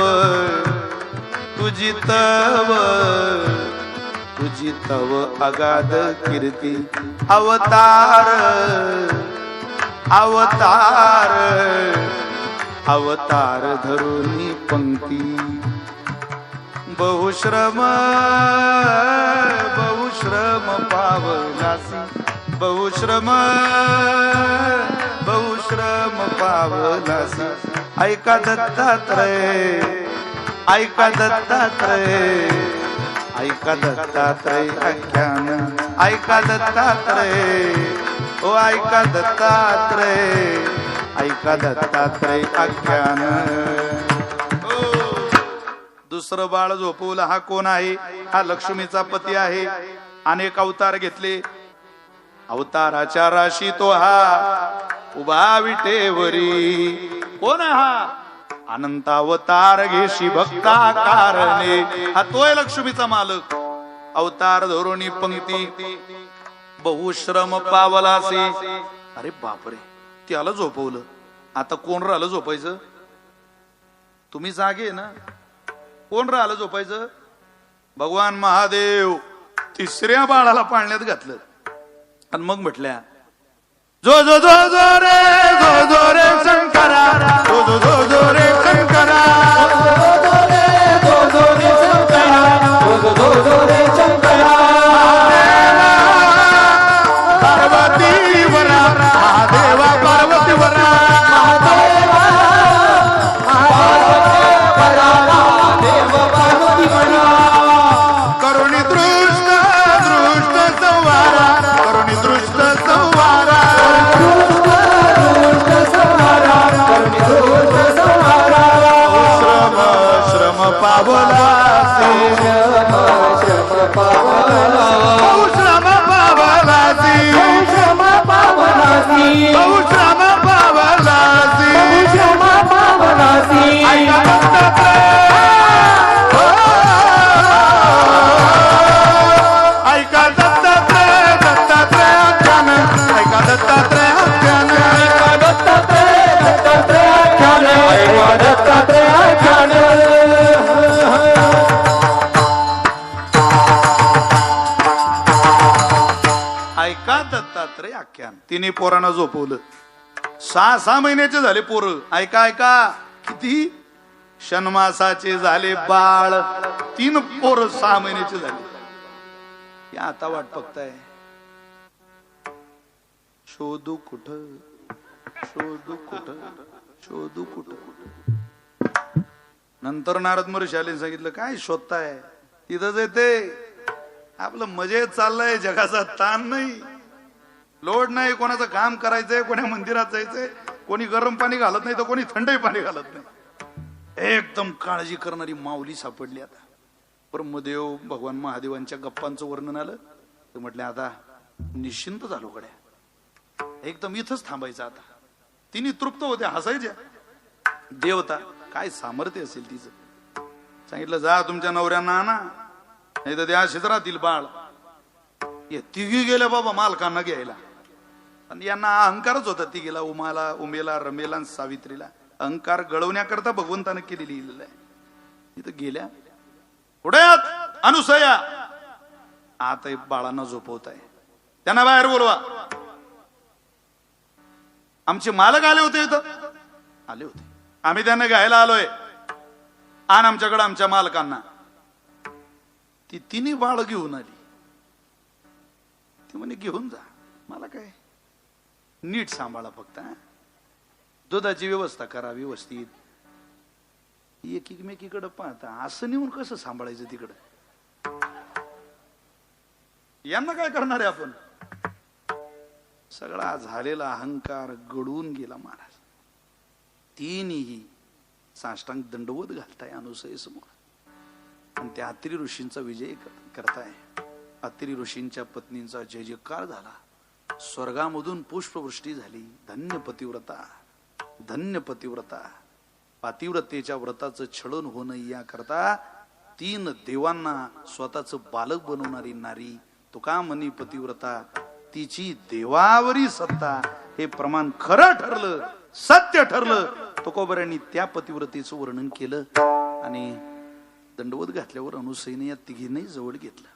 तुझी तव तुझी तव अगाध कीर्ती, अवतार अवतार अवतार धरुनी पंक्ती, बहुश्रम बहुश्रम पावलासी, बहुश्रम बहुश्रम पावलासी. ऐका दत्तात्रय, ऐका दत्तात्रय, ऐका दत्तात्रय आख्यान, ऐका दत्तात्रय, ओ ऐका दत्तात्रय, ऐका दत्तात्रय आख्यान. दुसरं बाळ झोपवलं. हा कोण आहे? हा लक्ष्मीचा पती आहे. अनेक अवतार घेतले, अवताराच्या राशी तो हा उभा विटेवरी. कोण आहे हा? अनंत अवतार घेशी भक्ता कारणे, हा तोय लक्ष्मीचा मालक. अवतार धोरणी पंक्ती, बहुश्रम पावलासे. अरे बापरे, त्याला झोपवलं. आता कोण राहिलं झोपायचं? तुम्ही जागे ना, कोण राहिलं झोपायचं? भगवान महादेव तिसऱ्या बाळाला पाळण्यात घातलं आणि मग म्हटल्या, जो जो जो जो रे, जो जो रे शंकरा, जो जो जो जो रे शंकरा, जो जो रे शंकरा, जो जो रे शंकरा. पार्वती वरा, महादेवा पार्वती वरा, महादेवा पार्वती वरा, करुणी दृष्ट दृष्ट संवारा, करुणी दृष्ट संवारा, श्रम श्रम पावला, श्रम पावला, श्रम पावला, श्रम पावला, श्रम पावला. ऐका दत्तात्रय, दत्तात्रय आख्यान, ऐका दत्तात्रय आख्यान, ऐका दत्तात्रय आख्यान. ऐका दत्तात्रय आख्यान. तिने पोरांना झोपवलं. 6 महिन्याचे झाले पोरं. ऐका ऐका, किती? षण्मासाचे झाले बाळ. 3 पोरं 6 महिन्याचे झाले. या आता वाट बघताय, शोधू कुठ, शोधू कुठ, शोधू कुठ. नंतर नारद महर्षी सांगितलं, काय शोधताय? तिथंच येते आपलं मजेत चाललंय, जगाचा ताण नाही, लोड नाही, कोणाचं काम करायचंय, कोणा मंदिरात जायचंय, कोणी गरम पाणी घालत नाही तर कोणी थंडही पाणी घालत नाही. एकदम काळजी करणारी माऊली सापडली. आता ब्रह्मदेव भगवान महादेवांच्या गप्पांचं वर्णन आलं तर म्हटले, आता निश्चिंत झालो गड्या, एकदम इथंच थांबायचं. आता तिने तृप्त होत्या, हसायच्या. देवता काय सामर्थ्य असेल तिचं. सांगितलं, जा तुमच्या नवऱ्यांना आणा, नाही तर त्या अशीच राहतील बाळ. ये तिघी गेल्या बाबा मालकांना घ्यायला. आणि यांना अहंकारच होता तिघीला, उमाला, उमेला, रमेला आणि सावित्रीला. अहंकार गळवण्याकरता भगवंतानं केलेली लिहिलेलं आहे. तिथं गेल्या, पुढ्यात अनुसया, आता बाळांना झोपवत आहे, त्यांना बाहेर बोलवा. आमचे मालक आले होते, इथं आले होते. आम्ही त्यांना घ्यायला आलोय, आण आमच्याकडे आमच्या मालकांना. ती तिन्ही बाळ घेऊन आली. ती म्हणे घेऊन जा, मला काय, नीट सांभाळा फक्त, दुधाची व्यवस्था करा व्यवस्थित. एकमेकीकडे पाहता असं नेऊन कसं सांभाळायचं तिकडं, यांना काय करणार आहे आपण. सगळा झालेला अहंकार गळून गेला महाराज. तिन्ही साष्टांग दंडवत घालताय अनुसये समोर आणि त्या अत्रि ऋषींचा विजय करताय. अत्रि ऋषींच्या पत्नींचा जय जयकार झाला. स्वर्गामधून पुष्पवृष्टी झाली. धन्य पतिव्रता, धन्य पतिव्रता. पातिव्रतेच्या व्रताचं छळन होणं याकरता 3 देवांना स्वतःच बालक बनवणारी नारी तुका म्हणी पतिव्रता, तिची देवावरी सत्ता. हे प्रमाण खरं ठरलं, सत्य ठरलं. तुकोबरांनी त्या पतिव्रतेचं वर्णन केलं आणि दंडवत घातल्यावर अनुसयीने या तिघींनी जवळ घेतलं.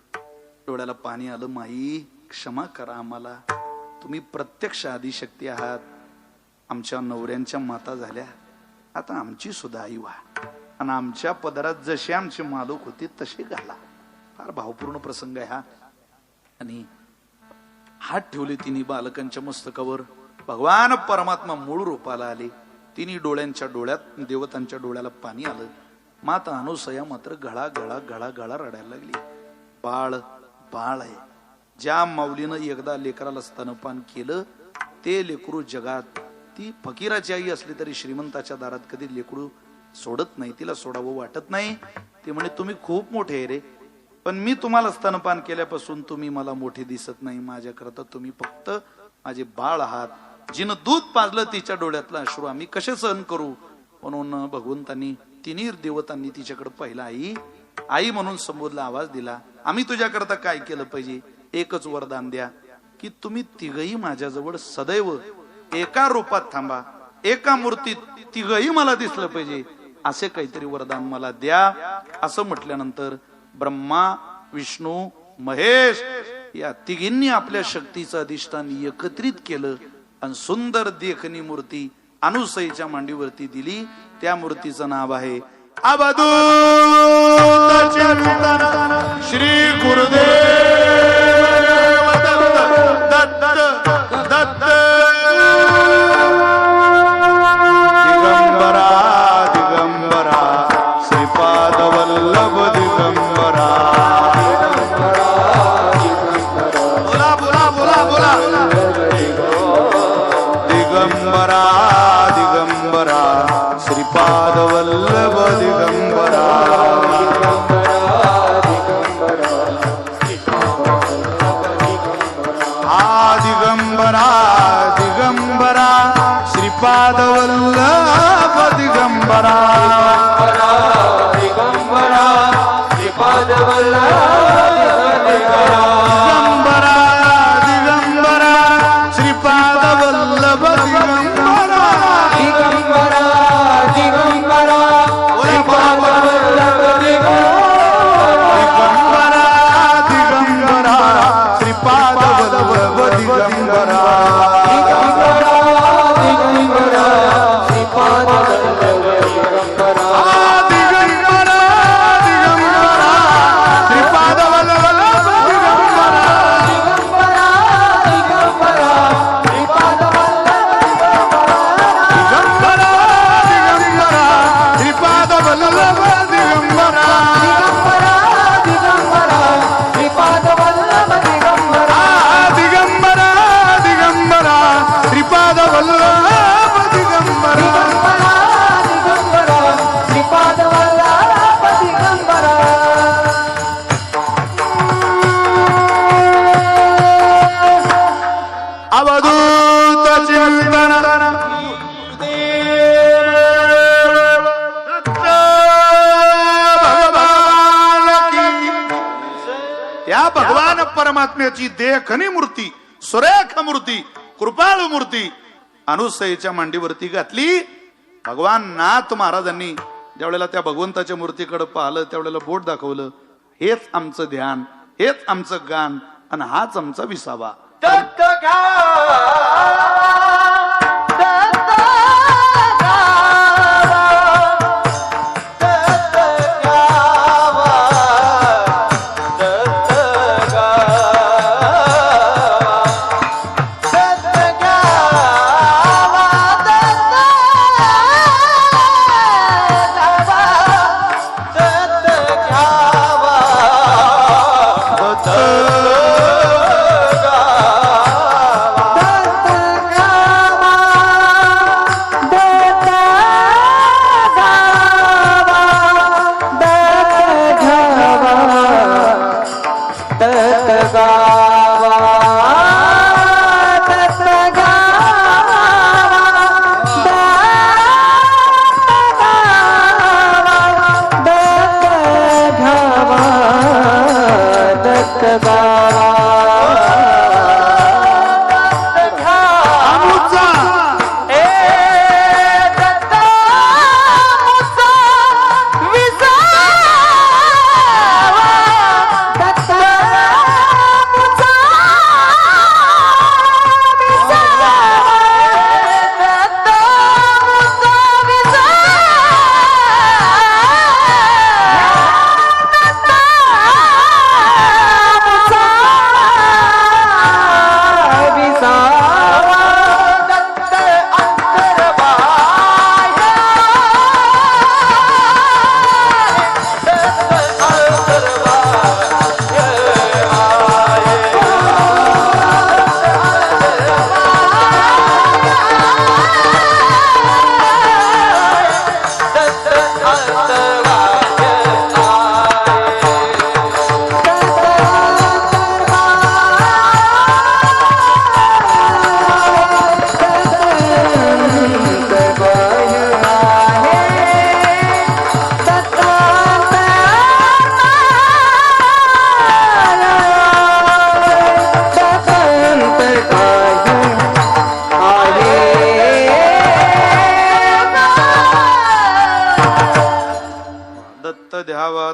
डोळ्याला पाणी आलं. माई क्षमा करा आम्हाला, तुम्ही प्रत्यक्ष आदिशक्ती आहात. आमच्या नवऱ्यांच्या माता झाल्या, आता आमची सुद्धा आई व्हा आणि आमच्या पदरात जसे आमचे मालक होते तसे घाला. फार भावपूर्ण प्रसंग आहे हा. आणि हात ठेवले तिन्ही बालकांच्या मस्तकावर. भगवान परमात्मा मूळ रूपाला आले. तिन्ही डोळ्यांच्या डोळ्यात देवतांच्या डोळ्याला पाणी आलं. माता अनुसया मात्र गळा गळा गळा गळा रडायला लागली. बाळ बाळ आहे. ज्या माऊलीनं एकदा लेकराला स्तनपान केलं ते लेकरू जगात, ती फकीराची आई असली तरी श्रीमंताच्या दारात कधी लेकरू सोडत नाही, तिला सोडावं वाटत नाही. ती म्हणे तुम्ही खूप मोठे आहे रे, पण मी तुम्हाला स्तनपान केल्यापासून तुम्ही मला मोठे दिसत नाही. माझ्याकरता तुम्ही फक्त माझे बाळ आहात. जिनं दूध पाजलं तिच्या डोळ्यातला अश्रू आम्ही कसे सहन करू. म्हणून भगवंतांनी तिन्ही देवतांनी तिच्याकडे पाहिला. आई आई म्हणून संबोधला, आवाज दिला. आम्ही तुझ्याकरता काय केलं पाहिजे, एकच वरदान द्या की तुम्ही तिघही माझ्याजवळ सदैव एका रूपात थांबा, एका मूर्तीत तिघही मला दिसलं पाहिजे, असे काहीतरी वरदान मला द्या. असं म्हटल्यानंतर ब्रह्मा विष्णू महेश या तिघींनी आपल्या शक्तीचं अधिष्ठान एकत्रित केलं आणि सुंदर देखणी मूर्ती अनुसईच्या मांडीवरती दिली. त्या मूर्तीचं नाव आहे अवधूत चिंतन श्री गुरुदेव दत्त दत्त दत्त. दिगंबरा दिगंबरा श्रीपाद वल्लभ दिगंबरा. बोला बोला बोला बोला. दिगंबरा दिगंबरा श्रीपाद वल्लभ दिगंबरा. दिगंबरा दिगंबरा श्रीपाद वल्लभ दिगंबरा. दिगंबरा श्रीपाद वल्लभ दिगंबरा. दिगंबरा श्रीपाद वल्लभ दिगंबरा. दिगंबरा दिगंबरा श्रीपाद वल्लभ दिगंबरा. दिगंबरा श्रीपाद वल्लभ दिगंबरा. दिगंबरा दिगंबरा श्रीपाद वल्लभ दिगंबरा. दिगंबरा दिगंबरा श्रीपाद वल्लभ दिगंबरा. दिगंबरा दिगंबरा श्रीपाद वल्लभ दिगंबरा. दिगंबरा श्रीपाद वल्लभ दिगंबरा. दिगंबरा दिगंबरा श्रीपाद वल्लभ दिगंबरा. दिगंबरा दिगंबरा श्रीपाद वल्लभ दिगंबरा. दिगंबरा श्रीपाद वल्लभ दिगंबरा. अवधूत चिंतन भगवान की. या भगवान परमात्म्याची देखणी मूर्ती, सुरेख मूर्ती, कृपाळू मूर्ती अनुसयेच्या मांडीवरती घातली. भगवान नाथ महाराजांनी ज्यावेळेला त्या भगवंताच्या मूर्तीकडे पाहिलं त्यावेळेला बोट दाखवलं. हेच आमचं ध्यान, हेच आमचं गान आणि हाच आमचा विसावा. दत्त गावा, दत्त गावा.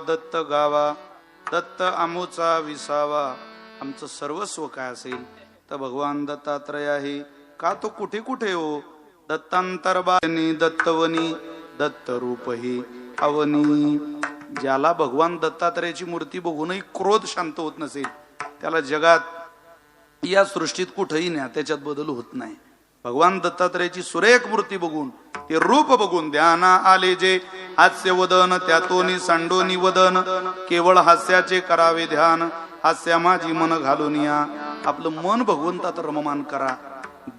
दत्त गावा, दत्त आमोचा विसावा. आमचं सर्वस्व काय असेल तर भगवान दत्तात्रय आहे. का तो कुठे कुठे हो? दत्तांतरबानी दत्तवनी, दत्त रूपही अवनी. ज्याला भगवान दत्तात्रयाची मूर्ती बघूनही क्रोध शांत होत नसेल त्याला जगात या सृष्टीत कुठेही न्या, त्याच्यात बदल होत नाही. भगवान दत्तात्रयाची सुरेख मूर्ती बघून, ते रूप बघून ध्याना आले जे. हास्य वदन त्यातोनी सांडोनी वदन, केवळ हास्याचे करावे ध्यान. हास्या माझी मन घालून या. आपलं मन भगवंतात रममान करा.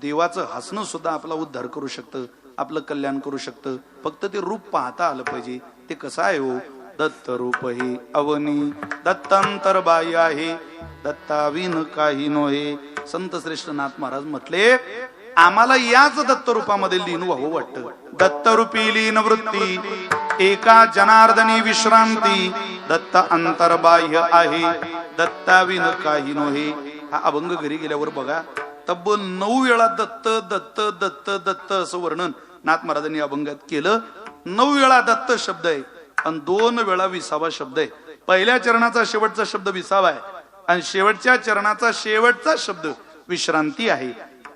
देवाचं हसणं सुद्धा आपला उद्धार करू शकतं, आपलं कल्याण करू शकतं. फक्त ते रूप पाहता आलं पाहिजे. ते कसं आहे हो? दत्त रूप ही अवनी, दत्तांतर बाई आहे, दत्ताविन काही नोहे. संत श्रेष्ठ नाथ महाराज म्हटले, आम्हाला याच दत्त रूपामध्ये लीन व्हावं वाटतं. दत्तरूपी लीन वृत्ती, एका जनार्दनी विश्रांती. दत्त अंतर्बाह्य आहे, दत्ताविन काही नोहे. हा अभंग घरी गेल्यावर बघा, तब्बल 9 वेळा दत्त दत्त दत्त दत्त असं वर्णन नाथ महाराजांनी अभंगात केलं. 9 वेळा दत्त शब्द आहे आणि 2 वेळा विसावा शब्द आहे. पहिल्या चरणाचा शेवटचा शब्द विसावा आहे आणि शेवटच्या चरणाचा शेवटचा शब्द विश्रांती आहे.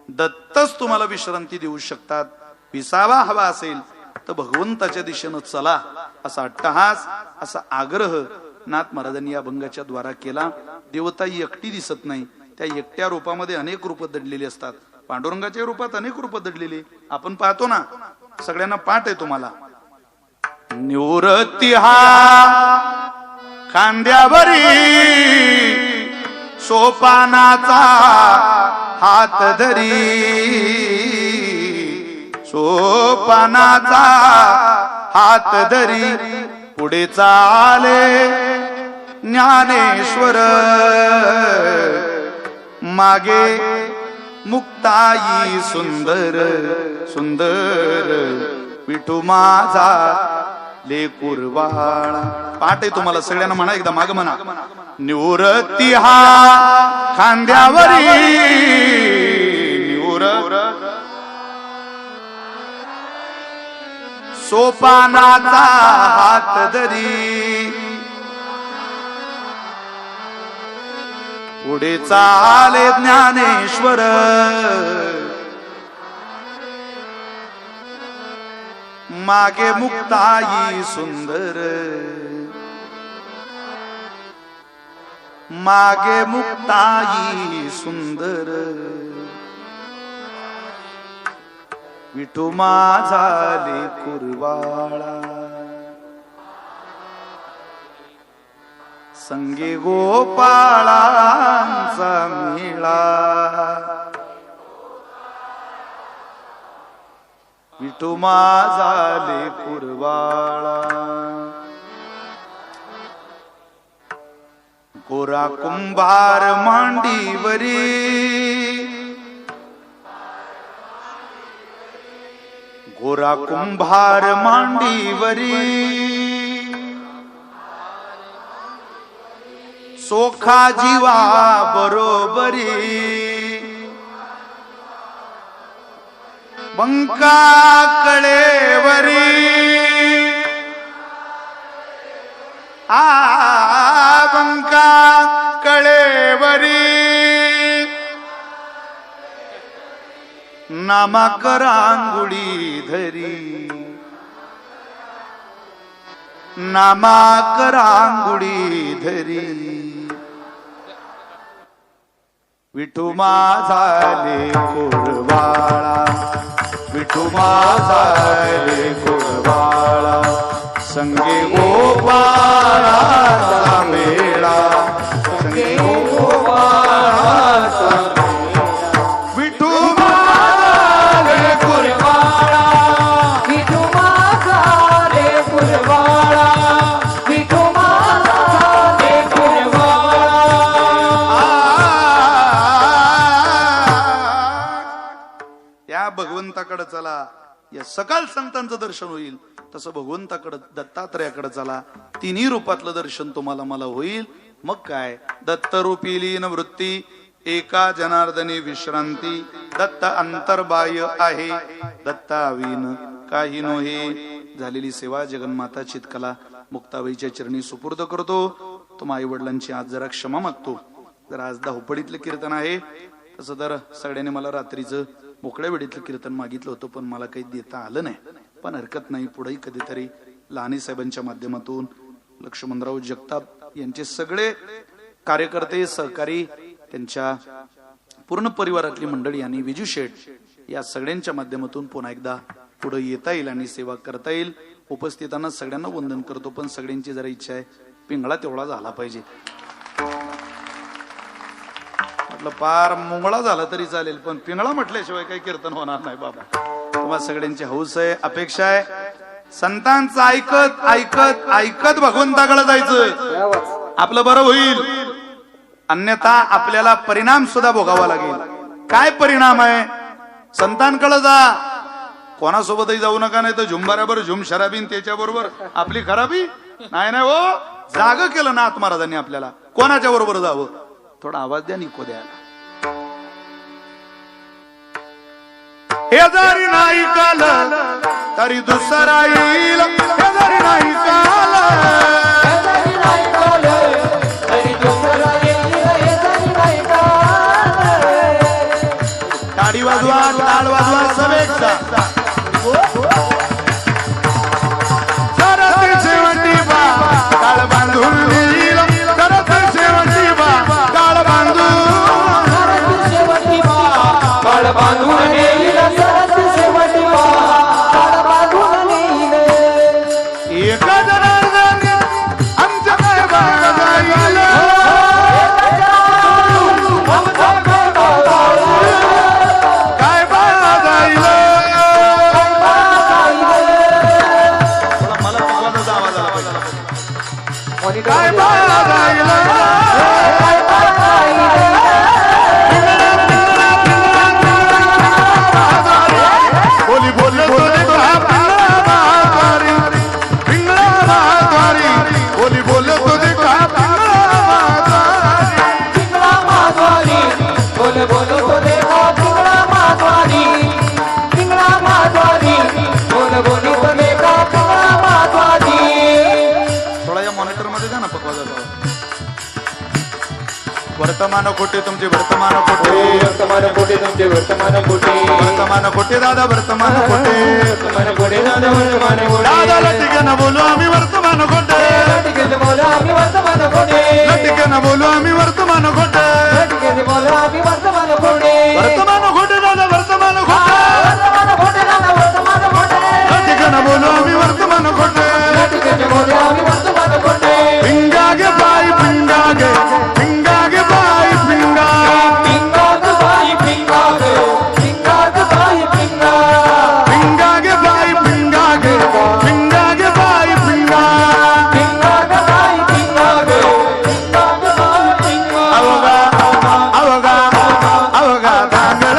दत्तच तुम्हाला विश्रांती देऊ शकतात. विसावा हवा असेल तर भगवंताच्या दिशेनं चला, असा अट्टहास, असा आग्रह नाथ महाराजांनी या अभंगाच्या द्वारा केला. देवता एकटी दिसत नाही, त्या एकट्या रूपामध्ये अनेक रूप दडलेली असतात. पांडुरंगाच्या रूपात अनेक रूप दडलेली आपण पाहतो ना. सगळ्यांना पाठ आहे तुम्हाला. निवृत्ती हा खांद्यावरी, सोपानाचा हात धरी. सोपानाचा हात धरी पुढे चाले ज्ञानेश्वर. मागे मुक्ताई सुंदर सुंदर, विठू माझा लेकुरवाळा. पाठ आहे तुम्हाला सगळ्यांना, म्हणा एकदा माग म्हणा. निवृत्ती हा खांद्यावरी, सोपानाचा हात धरी. पुढे चाले ज्ञानेश्वर. मागे मुक्ताई सुंदर, मागे मुक्ताई सुंदर. विठू माझा लेकुरवाळा. संगे गोपाळांचा मेळा. विठू माझा लेकुरवाळा. गोरा कुंभार मांडीवरी, गोरा कुंभार मांडीवरी. सोखा जीवा बरोबरी. बंका कळेवरी. बंका कळेवरी. नामाकर अंगुळी धरी. नामाकर अंगुळी धरी. विठू माझा लेकुरवाळा. विठू माझा लेकुरवाळा. संगे गोपाळाचा मेळा. संगे गोपाळाचा विठू माझा लेकुरवाळा. विठू माझा लेकुरवाळा. विठू माझा लेकुरवाळा. त्या भगवंताकडे चला. या सकाळ संतांचं दर्शन होईल, तसं भगवंताकडे दत्तात्रयाकडे चला. तिन्ही रूपातलं दर्शन तुम्हाला मला होईल. मग काय, दत्तरूपी लीन वृत्ती, एका जनार्दनी विश्रांती. दत्त अंतर्बाह्य आहे, दत्ताविन काही नोहे. झालेली सेवा जगन्माता चितकला. मुक्ताबाईच्या चरणी सुपूर्द करतो. तुम्हा आई वडिलांची आज जरा क्षमा मागतो. जर आज धावपडीतलं कीर्तन आहे, तसं तर सगळ्यांनी मला रात्रीचं मोकळ्या वेळेतलं कीर्तन मागितलं होतं, पण मला काही देता आलं नाही. पण हरकत नाही, पुढेही कधीतरी लहानी साहेबांच्या माध्यमातून लक्ष्मणराव जगताप यांचे सगळे कार्यकर्ते सहकारी, त्यांच्या पूर्ण परिवारातली मंडळी आणि विजू शेठ या सगळ्यांच्या माध्यमातून पुन्हा एकदा पुढे येता येईल आणि सेवा करता येईल. उपस्थितांना सगळ्यांना वंदन करतो, पण सगळ्यांची जरा इच्छा आहे पिंगळा तेवढा झाला पाहिजे. म्हटलं पार मुंगळा झाला तरी चालेल, पण पिंगळा म्हटल्याशिवाय काही कीर्तन होणार नाही बाबा. तुम्हाला सगळ्यांची हौस आहे, अपेक्षा आहे. संतांचं ऐकत ऐकत ऐकत भगवंताकडे जायचं, आपलं बरं होईल. अन्यथा आपल्याला परिणाम सुद्धा भोगावा लागेल. काय परिणाम आहे? संतांकडे जा, कोणासोबतही जाऊ नका, नाही तर झुंबाऱ्यावर झुम शराबीन त्याच्याबरोबर आपली खराबी नाही. नाही हो, जाग केलं नाथ महाराजांनी आपल्याला, कोणाच्या बरोबर जावं? थोडा आवाज द्या निको द्यायला. हे जरी नाही काल तरी दुसरा येईल, हे जरी नाही काल टाळी वाजवा, टाळ वाजवा सवेक्षा. सरते शेवटी बा काळ बांधून येईल, सरते शेवटी बा काळ बांधून, सरते शेवटी बा काळ बांधून येईल, सरते शेवटी बा काळ बांधून येईल. एका जनार्दनी आमच्या काय बाळा जाईल, काय बाळा जाईल. मला पकवानाचा आवाज आला पाहिजे. काय बाळा जाईल, बोली बोली बोली बोली बोल तुझे का पिंगळा माधवारी, बोल बोल तो देखा पिंगळा माधवारी, पिंगळा माधवारी, बोल बोल तो देखा पिंगळा माधवारी. थोडा या मॉनिटर मध्ये द्या ना पकवाजाचा. वर्तमान कोटे तुमचे वर्तमान कोटे, वर्तमान कोटे तुमचे वर्तमान कोटे, वर्तमान कोटे दादा वर्तमान कोटे, वर्तमान कोटे दादा वर्तमान कोटे. दादा लटिकन बोलू आम्ही वर्तमान कोटे, लटिकन बोला आम्ही वर्तमान कोटे, लटिकन बोलू आम्ही वर्तमान कोटे, लटिकन बोला आम्ही वर्तमान कोटे, वर्तमान कोटे दादा वर्तमान कोटे, वर्तमान कोटे दादा वर्तमान कोटे, लटिकन बोलू आम्ही वर्तमान कोटे, लटिकन बोला आम्ही वर्तमान कोटे. पिंगा गे बाई पिंगा गे, पिंगा गे बाई पिंगा, पिंगा ग बाई पिंगा ग, पिंगा ग बाई पिंगा, पिंगा गे बाई पिंगा गे, पिंगा गे बाई पिंगा. पिंगा ग बाई पिंगा ग, पिंगा ग बाई पिंगा. अवगा अवगा अवगा तांगळ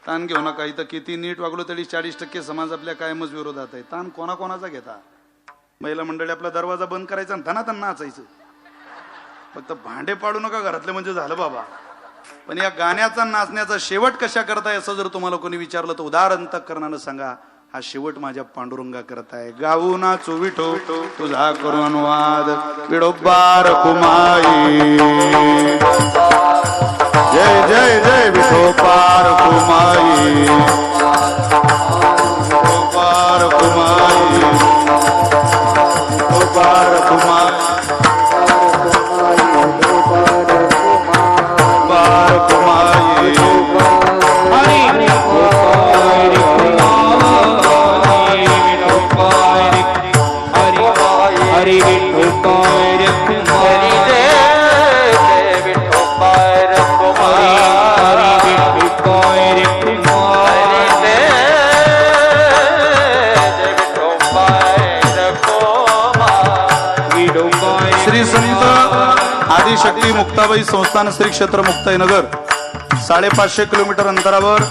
ताण घेऊ नका. इथं किती नीट वागलो तरी 40% समाज आपल्या कायमच विरोधात आहे. ताण कोणाकोणाचा घेता. महिला मंडळी आपला दरवाजा बंद करायचा आणि धनाधन नाचायचं. फक्त भांडे पाडू नका घरातले म्हणजे झालं बाबा. पण या गाण्याचा नाचण्याचा शेवट कशा करताय असं जर तुम्हाला कोणी विचारलं तर उदाहरण अंतःकरणानं सांगा, हा शेवट माझ्या पांडुरंगा करताय. गाऊ नाचू विठो तुझा करू अनुवाद विडोबार कुमाई. जय जय जय विठो पार कुमाई. पार कुमाई. पार कुमाई. पार कुमाई. हरि विठो पार कुमारी जय विठो पार कुमारी. हरि विठो पार कुमारी जय विठो पार कुमारी. श्री संत आदिशक्ती मुक्ताबाई संस्थान श्री क्षेत्र मुक्ताईनगर 550 किलोमीटर अंतरावर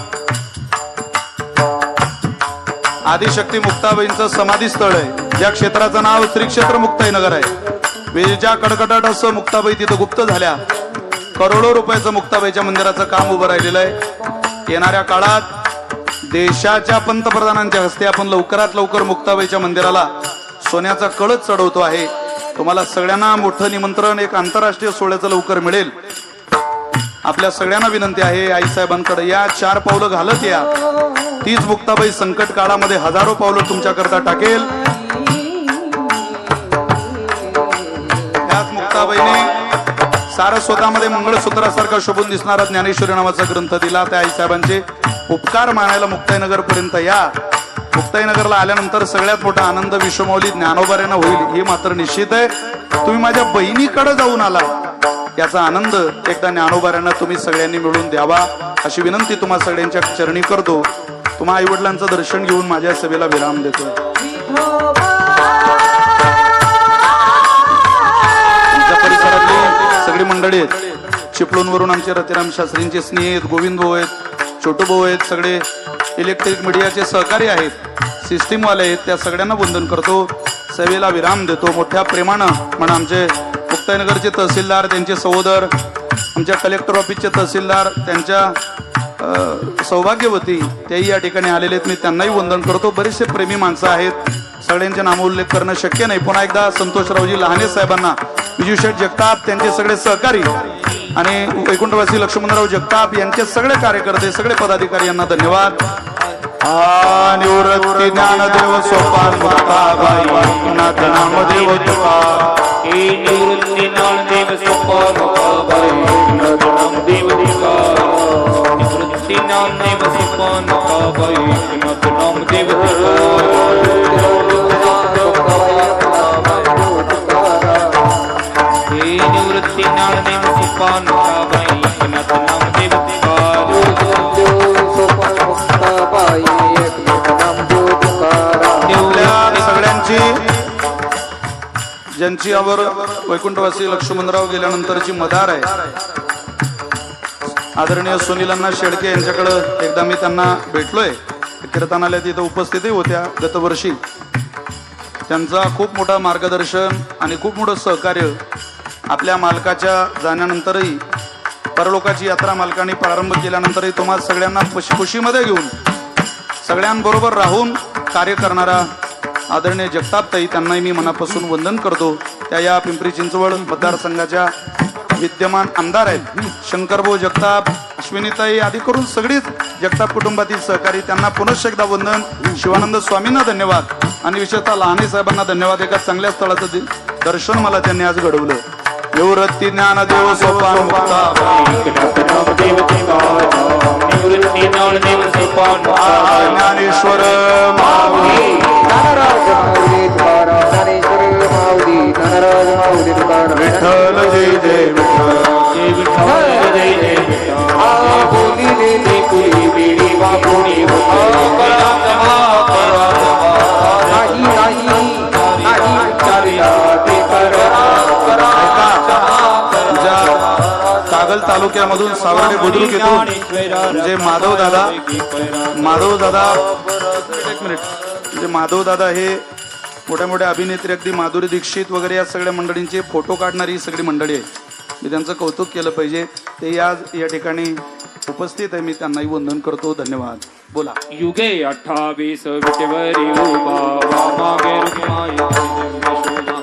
आदिशक्ती मुक्ताबाईंचं समाधी स्थळ आहे. या क्षेत्राचं नाव श्री क्षेत्र मुक्ताईनगर आहे. विजेच्या कडकडाट असं मुक्ताबाई तिथं गुप्त झाल्या. करोडो रुपयाचं मुक्ताबाईच्या मंदिराचं काम उभं राहिलेलं आहे. येणाऱ्या काळात देशाच्या पंतप्रधानांच्या हस्ते आपण लवकरात लवकर मुक्ताबाईच्या मंदिराला सोन्याचा कळस चढवतो आहे. तुम्हाला सगळ्यांना मोठं निमंत्रण एक आंतरराष्ट्रीय सोहळ्याचं लवकर मिळेल. आपल्या सगळ्यांना विनंती आहे आईसाहेबांकडे या 4 पावलं घालत या. तीच मुक्ताबाई संकट काळामध्ये हजारो पावलं तुमच्याकरता टाकेल. त्याच मुक्ताबाईने सारस्वतामध्ये मंगळसूत्रासारखा शोभून दिसणारा ज्ञानेश्वरी नावाचा ग्रंथ दिला. त्या आईसाहेबांचे उपकार मानायला मुक्ताईनगर पर्यंत या. मुक्ताईनगरला आल्यानंतर सगळ्यात मोठा आनंद विश्वमौली ज्ञानोबाऱ्यांना होईल हे मात्र निश्चित आहे. तुम्ही माझ्या बहिणीकडे जाऊन आला याचा आनंद एकदा ज्ञानोबाऱ्यांना तुम्ही सगळ्यांनी मिळून द्यावा अशी विनंती तुम्हा सगळ्यांच्या चरणी करतो. तुम्हा आई वडिलांचं दर्शन घेऊन माझ्या सभेला विराम देतो. आमच्या परिसरातली सगळी मंडळी आहेत. चिपळूणवरून आमचे रतिराम शास्त्रींचे स्नेही आहेत, गोविंद भाऊ आहेत, छोटू भाऊ आहेत, सगळे इलेक्ट्रिक मीडियाचे सहकारी आहेत, सिस्टीमवाले आहेत. त्या सगळ्यांना वंदन करतो. सेवेला विराम देतो. मोठ्या प्रेमानं म्हणा आमचे मुक्ताईनगरचे तहसीलदार, त्यांचे सहोदर, आमच्या कलेक्टर ऑफिसचे तहसीलदार, त्यांच्या सौभाग्यवती त्याही या ठिकाणी आलेले आहेत. मी त्यांनाही वंदन करतो. बरेचसे प्रेमी माणसं आहेत. सगळ्यांचे नामोल्लेख करणं शक्य नाही. पुन्हा एकदा संतोषरावजी लहाने साहेबांना, विजूशेठ जगताप, त्यांचे सगळे सहकारी आणि वैकुंठवासी लक्ष्मणराव जगताप यांचे सगळे कार्यकर्ते, सगळे पदाधिकारी यांना धन्यवाद. निवृत्ती ज्ञानदेव सोपान मुक्ताबाई नाथ नामदेव तुका. निवृत्ती ज्ञानदेव सोपान मुक्ताबाई नाथ नामदेव तुका. निवृत्ती ज्ञानदेव सोपान मुक्ताबाई नाथ नामदेव निवृत्ती ज्ञानदेव सोपान मुक्ताबाई नाथ नामदेव सगळ्यांची ज्यांची यावर वैकुंठवासी लक्ष्मणराव गेल्यानंतरची मदार आहे. आदरणीय सुनीलांना शेडके यांच्याकडे एकदा मी त्यांना भेटलोय. कीर्तनालयात इथं उपस्थितही होत्या गतवर्षी. त्यांचा खूप मोठा मार्गदर्शन आणि खूप मोठं सहकार्य आपल्या मालकाच्या जाण्यानंतरही, परलोकाची यात्रा मालकाने प्रारंभ केल्यानंतरही तुम्हाला सगळ्यांना खुशीमध्ये घेऊन सगळ्यांबरोबर राहून कार्य करणारा आदरणीय जगतापताई, त्यांनाही मी मनापासून वंदन करतो. त्या या पिंपरी चिंचवड मतदारसंघाच्या विद्यमान आमदार आहेत. शंकरभाऊ जगताप, अश्विनीताई आदी करून सगळीच जगताप कुटुंबातील सहकारी, त्यांना पुनश्च एकदा वंदन. शिवानंद स्वामींना धन्यवाद आणि विशेषतः लहाने साहेबांना धन्यवाद. एका चांगल्या स्थळाचं दर्शन मला त्यांनी आज घडवलं. निवृत्ती ज्ञानदेव सोपान मुक्ताबाई ज्ञानेश्वर विठ्ठल जय जय कागल तालुक्यामधून सावर्डे बुद्रुक येथून जे माधव दादा एक मिनिट, म्हणजे माधव दादा हे मोठ्या मोठ्या अभिनेत्री अगदी माधुरी दीक्षित वगैरे या सगळ्या मंडळींचे फोटो काढणारी ही सगळी मंडळी आहे. मी त्यांचं कौतुक केलं पाहिजे. ते आज या ठिकाणी उपस्थित आहे. मी त्यांनाही वंदन करतो. धन्यवाद. बोला. युगे 28 विटेवरी उभा मागे रुक्माया कुंडल